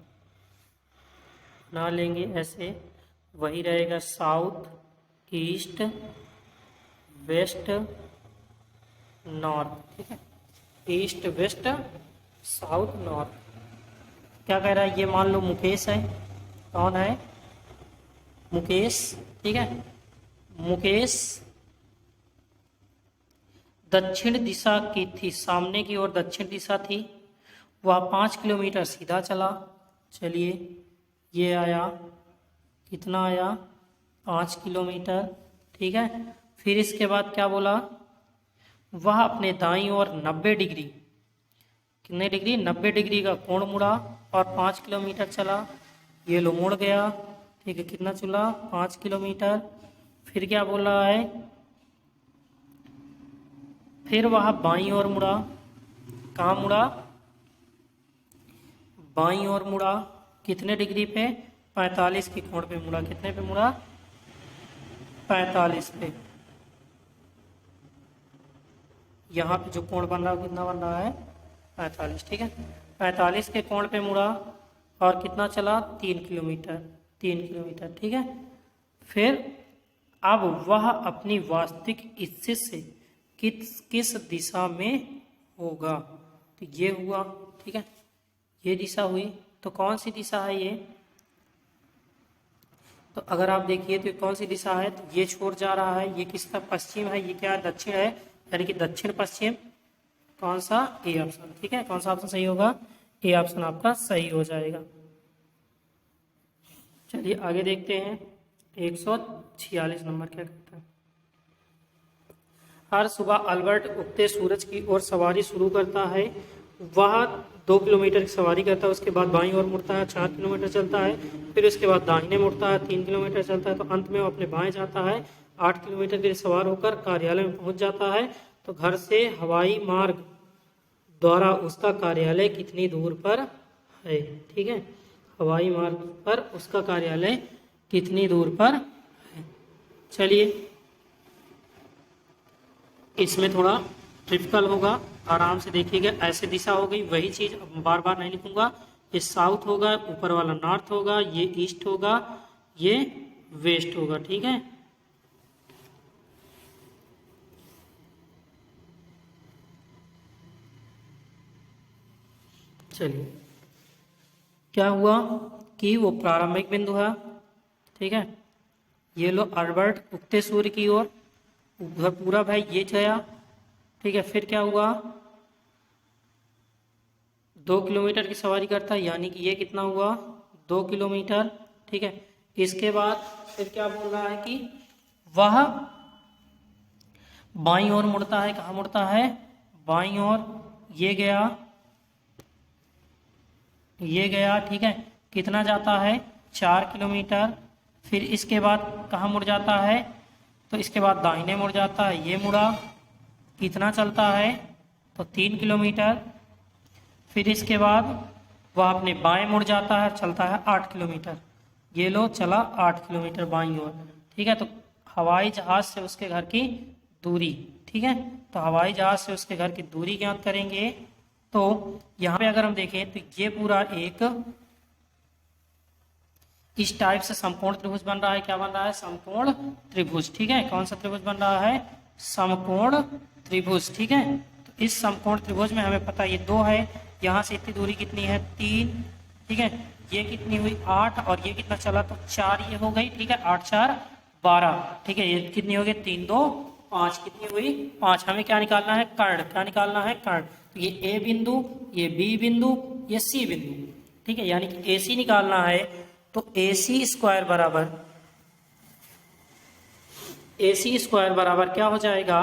ना लेंगे ऐसे, वही रहेगा साउथ ईस्ट वेस्ट नॉर्थ। ठीक है, ईस्ट वेस्ट साउथ नॉर्थ। क्या कह रहा है? ये मान लो मुकेश है। कौन है? मुकेश। ठीक है, मुकेश दक्षिण दिशा की थी, सामने की ओर दक्षिण दिशा थी। वह 5 किलोमीटर सीधा चला। चलिए ये आया, कितना आया, 5 किलोमीटर। ठीक है, फिर इसके बाद क्या बोला, वह अपने दाईं ओर 90 डिग्री, कितने डिग्री, 90 डिग्री का कोण मुड़ा और 5 किलोमीटर चला। ये लो मुड़ गया। ठीक है, कितना चला, 5 किलोमीटर। फिर क्या बोल रहा है, फिर वह बाईं ओर मुड़ा, कहाँ मुड़ा, बाईं ओर मुड़ा, कितने डिग्री पे, 45 के कोण पे मुड़ा। कितने पे मुड़ा, 45 पे। यहाँ पे जो कोण बन रहा है कितना बन रहा है, 45। ठीक है, 45 के कोण पे मुड़ा और कितना चला, 3 किलोमीटर, 3 किलोमीटर। ठीक है, फिर अब वह अपनी वास्तविक स्थिति से किस दिशा में होगा, तो ये हुआ। ठीक है, ये दिशा हुई, तो कौन सी दिशा है ये, तो अगर आप देखिए तो कौन सी दिशा है, तो ये छोड़ जा रहा है, ये किसका, पश्चिम है, ये क्या है, दक्षिण है, यानी कि दक्षिण पश्चिम। कौन सा, ए ऑप्शन। ठीक है, कौन सा ऑप्शन सही होगा, ए ऑप्शन आपका सही हो जाएगा। चलिए आगे देखते हैं, 146 नंबर क्या कहता है। हर सुबह अल्बर्ट उगते सूरज की ओर सवारी शुरू करता है। वह 2 किलोमीटर की सवारी करता है, उसके बाद बाईं ओर मुड़ता है, 4 किलोमीटर चलता है, फिर उसके बाद दाहिने मुड़ता है, 3 किलोमीटर चलता है, तो अंत में वो अपने बाएं जाता है, 8 किलोमीटर के लिए सवार होकर कार्यालय में पहुंच जाता है। तो घर से हवाई मार्ग द्वारा उसका कार्यालय कितनी दूर पर है। ठीक है, हवाई मार्ग पर उसका कार्यालय कितनी दूर पर है। चलिए, इसमें थोड़ा डिफिकल्ट होगा, आराम से देखिएगा। ऐसे दिशा हो गई, वही चीज बार बार नहीं लिखूंगा। ये साउथ होगा, ऊपर वाला नॉर्थ होगा, ये ईस्ट होगा, ये वेस्ट होगा। ठीक है, चलिए, क्या हुआ कि वो प्रारंभिक बिंदु है। ठीक है, ये लो अल्बर्ट उगते सूर्य की ओर, उधर पूरा भाई ये गया। ठीक है, फिर क्या हुआ, 2 किलोमीटर की सवारी करता है, यानी कि ये कितना हुआ, 2 किलोमीटर। ठीक है, इसके बाद फिर क्या बोल रहा है कि वह बाईं ओर मुड़ता है, कहाँ मुड़ता है, बाईं ओर, ये गया, ये गया। ठीक है, कितना जाता है, 4 किलोमीटर। फिर इसके बाद कहाँ मुड़ जाता है, तो इसके बाद दाहिने मुड़ जाता है, ये मुड़ा, कितना चलता है, तो 3 किलोमीटर। फिर इसके बाद वह अपने बाएं मुड़ जाता है, चलता है 8 किलोमीटर। ये लो चला 8 किलोमीटर बाईं ओर। ठीक है, तो हवाई जहाज से उसके घर की दूरी। ठीक है, तो हवाई जहाज से उसके घर की दूरी ज्ञात करेंगे। तो यहाँ पे अगर हम देखें तो ये पूरा एक इस टाइप से समकोण त्रिभुज बन रहा है। क्या बन रहा है, समकोण त्रिभुज। ठीक है, कौन सा त्रिभुज बन रहा है, समकोण त्रिभुज। ठीक है, तो इस समकोण त्रिभुज में हमें पता है ये 2 है, यहाँ से इतनी दूरी कितनी है, 3। ठीक है, ये कितनी हुई, 8, और ये कितना चला, तो 4 ये हो गई। ठीक है, 8 4 12। ठीक है, ये कितनी हो गई, 3 2 5, कितनी हुई, 5। हमें क्या निकालना है, कर्ण। क्या निकालना है, कर्ण। तो ये ए बिंदु, ये बी बिंदु, ये सी बिंदु। ठीक है, यानी कि ए सी निकालना है, तो ए सी स्क्वायर बराबर, ए सी स्क्वायर बराबर क्या हो जाएगा,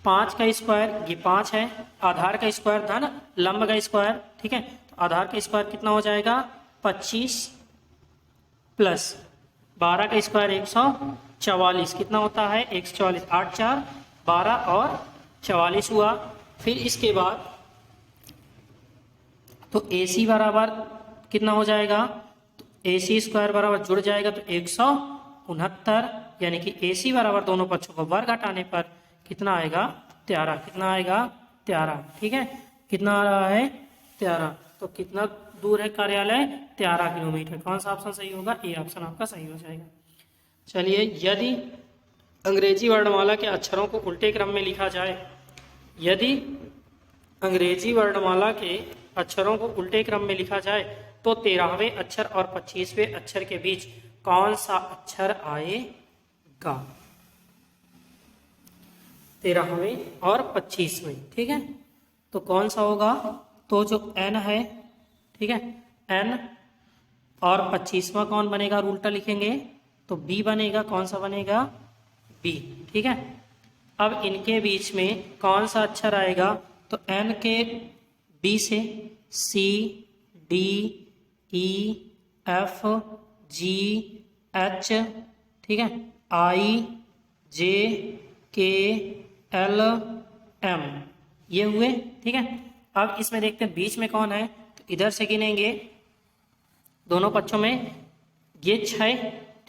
5 का स्क्वायर, ये 5 है, आधार का स्क्वायर धन लंब का स्क्वायर। ठीक है, तो आधार का स्क्वायर कितना हो जाएगा, 25 प्लस 12 का स्क्वायर 144, कितना होता है, 144, 8 4 12 और 44 हुआ। फिर इसके बाद तो ए सी बराबर कितना हो जाएगा, तो ए सी स्क्वायर बराबर जुड़ जाएगा तो 169, यानी कि ए सी बराबर दोनों पक्षों का वर्ग घटाने पर कितना आएगा, 13। कितना आएगा, 13। ठीक है, कितना आ रहा है, 13। तो कितना दूर है कार्यालय, 13 किलोमीटर। कौन सा ऑप्शन सही होगा, ए ऑप्शन आपका सही हो जाएगा। चलिए, यदि अंग्रेजी वर्णमाला के अक्षरों को उल्टे क्रम में लिखा जाए, यदि अंग्रेजी वर्णमाला के अक्षरों को उल्टे क्रम में लिखा जाए तो 13वें अक्षर और 25वें अक्षर के बीच कौन सा अक्षर आएगा, 13वें और 25वें। ठीक है, तो कौन सा होगा, तो जो एन है, ठीक है, एन और 25वां कौन बनेगा, और उल्टा लिखेंगे तो बी बनेगा। कौन सा बनेगा, बी। ठीक है, अब इनके बीच में कौन सा अक्षर आएगा, तो एन के बी से C D E F G H, ठीक है, I J K L M, ये हुए। ठीक है, अब इसमें देखते हैं बीच में कौन है, तो इधर से गिनेंगे दोनों पक्षों में, ये 6,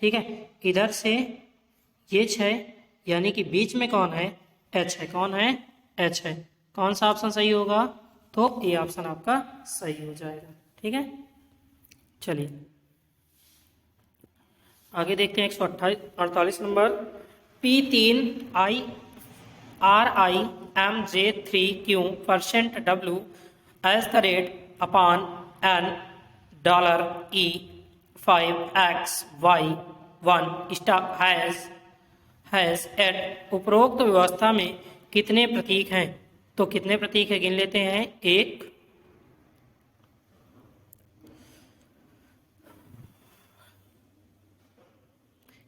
ठीक है, इधर से ये 6, यानी कि बीच में कौन है, एच है। कौन है, एच है। कौन सा ऑप्शन सही होगा, तो ए ऑप्शन आपका सही हो जाएगा। ठीक है, चलिए आगे देखते हैं 148 number. P3RIMJ3Q% $W@N$E5XY1 has eight उपरोक्त व्यवस्था में कितने प्रतीक हैं, तो कितने प्रतीक है गिन लेते हैं। एक,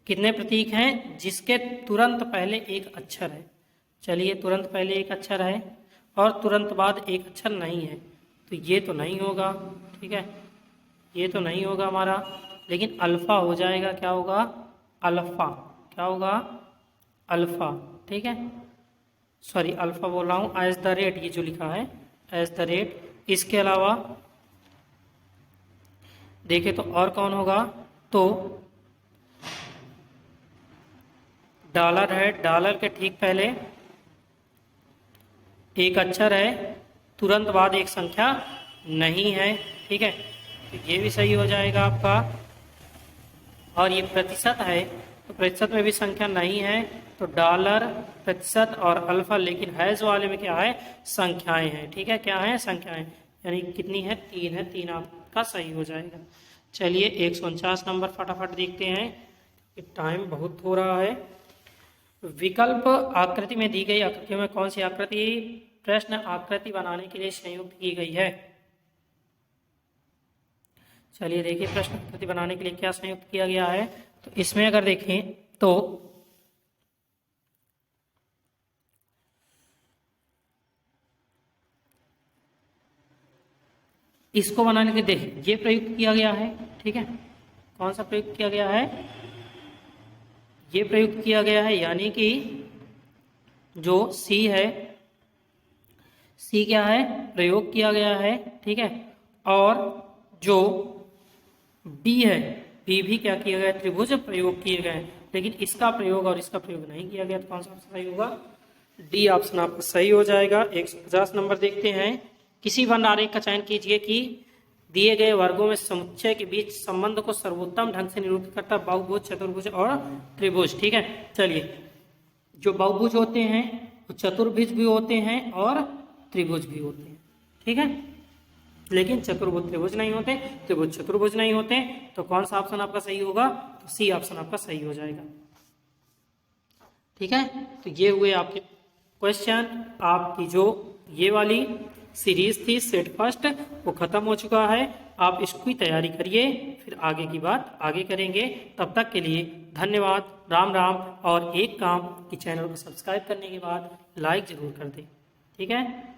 कितने प्रतीक हैं जिसके तुरंत पहले एक अक्षर है। चलिए, तुरंत पहले एक अक्षर है और तुरंत बाद एक अक्षर नहीं है, तो ये तो नहीं होगा। ठीक है, ये तो नहीं होगा हमारा, लेकिन अल्फा हो जाएगा। क्या होगा, अल्फा। क्या होगा, अल्फा। ठीक है, सॉरी अल्फा बोल रहा हूँ, एज द रेट ये जो लिखा है, एज द रेट। इसके अलावा देखे तो और कौन होगा, तो डॉलर है। डॉलर के ठीक पहले एक अक्षर है, तुरंत बाद एक संख्या नहीं है। ठीक है, तो ये भी सही हो जाएगा आपका। और ये प्रतिशत है, तो प्रतिशत में भी संख्या नहीं है, तो डॉलर, प्रतिशत और अल्फा। लेकिन हैज वाले में क्या है, संख्याएं हैं। ठीक है, क्या है, संख्याएं, यानी कितनी है, 3 है। 3 आपका सही हो जाएगा। चलिए 149 नंबर फटाफट देखते हैं, टाइम बहुत हो रहा है। विकल्प आकृति में दी गई आकृतियों में कौन सी आकृति प्रश्न आकृति बनाने के लिए संयुक्त की गई है। चलिए देखिए, प्रश्न आकृति बनाने के लिए क्या संयुक्त किया गया है। तो इसमें अगर देखें तो इसको बनाने के लिए देखिए ये प्रयुक्त किया गया है। ठीक है, कौन सा प्रयुक्त किया गया है, ये प्रयुक्त किया गया है, यानी कि जो सी है, सी क्या है, प्रयोग किया गया है। ठीक है, और जो बी है, बी भी क्या किया गया, त्रिभुज प्रयोग किए गए हैं, लेकिन इसका प्रयोग और इसका प्रयोग नहीं किया गया। तो कौन सा ऑप्शन सही होगा, डी ऑप्शन आपका सही हो जाएगा। 150 नंबर देखते हैं। किसी वन आरेख का चयन कीजिए कि दिए गए वर्गों में समुच्चय के बीच संबंध को सर्वोत्तम ढंग से निरूपित करता बहुभुज, चतुर्भुज और त्रिभुज। ठीक है, चलिए, जो बहुभुज होते हैं वो चतुर्भुज भी होते हैं और त्रिभुज भी होते हैं। ठीक है, लेकिन चतुर्भुज त्रिभुज नहीं होते, त्रिभुज चतुर्भुज नहीं होते। तो कौन सा ऑप्शन आपका सही होगा, तो सी ऑप्शन आपका सही हो जाएगा। ठीक है, तो ये हुए आपके क्वेश्चन। आपकी जो ये वाली सीरीज थी सेट फर्स्ट, वो खत्म हो चुका है। आप इसकी तैयारी करिए, फिर आगे की बात आगे करेंगे। तब तक के लिए धन्यवाद, राम राम। और एक काम कि चैनल को सब्सक्राइब करने के बाद लाइक जरूर कर दें। ठीक है।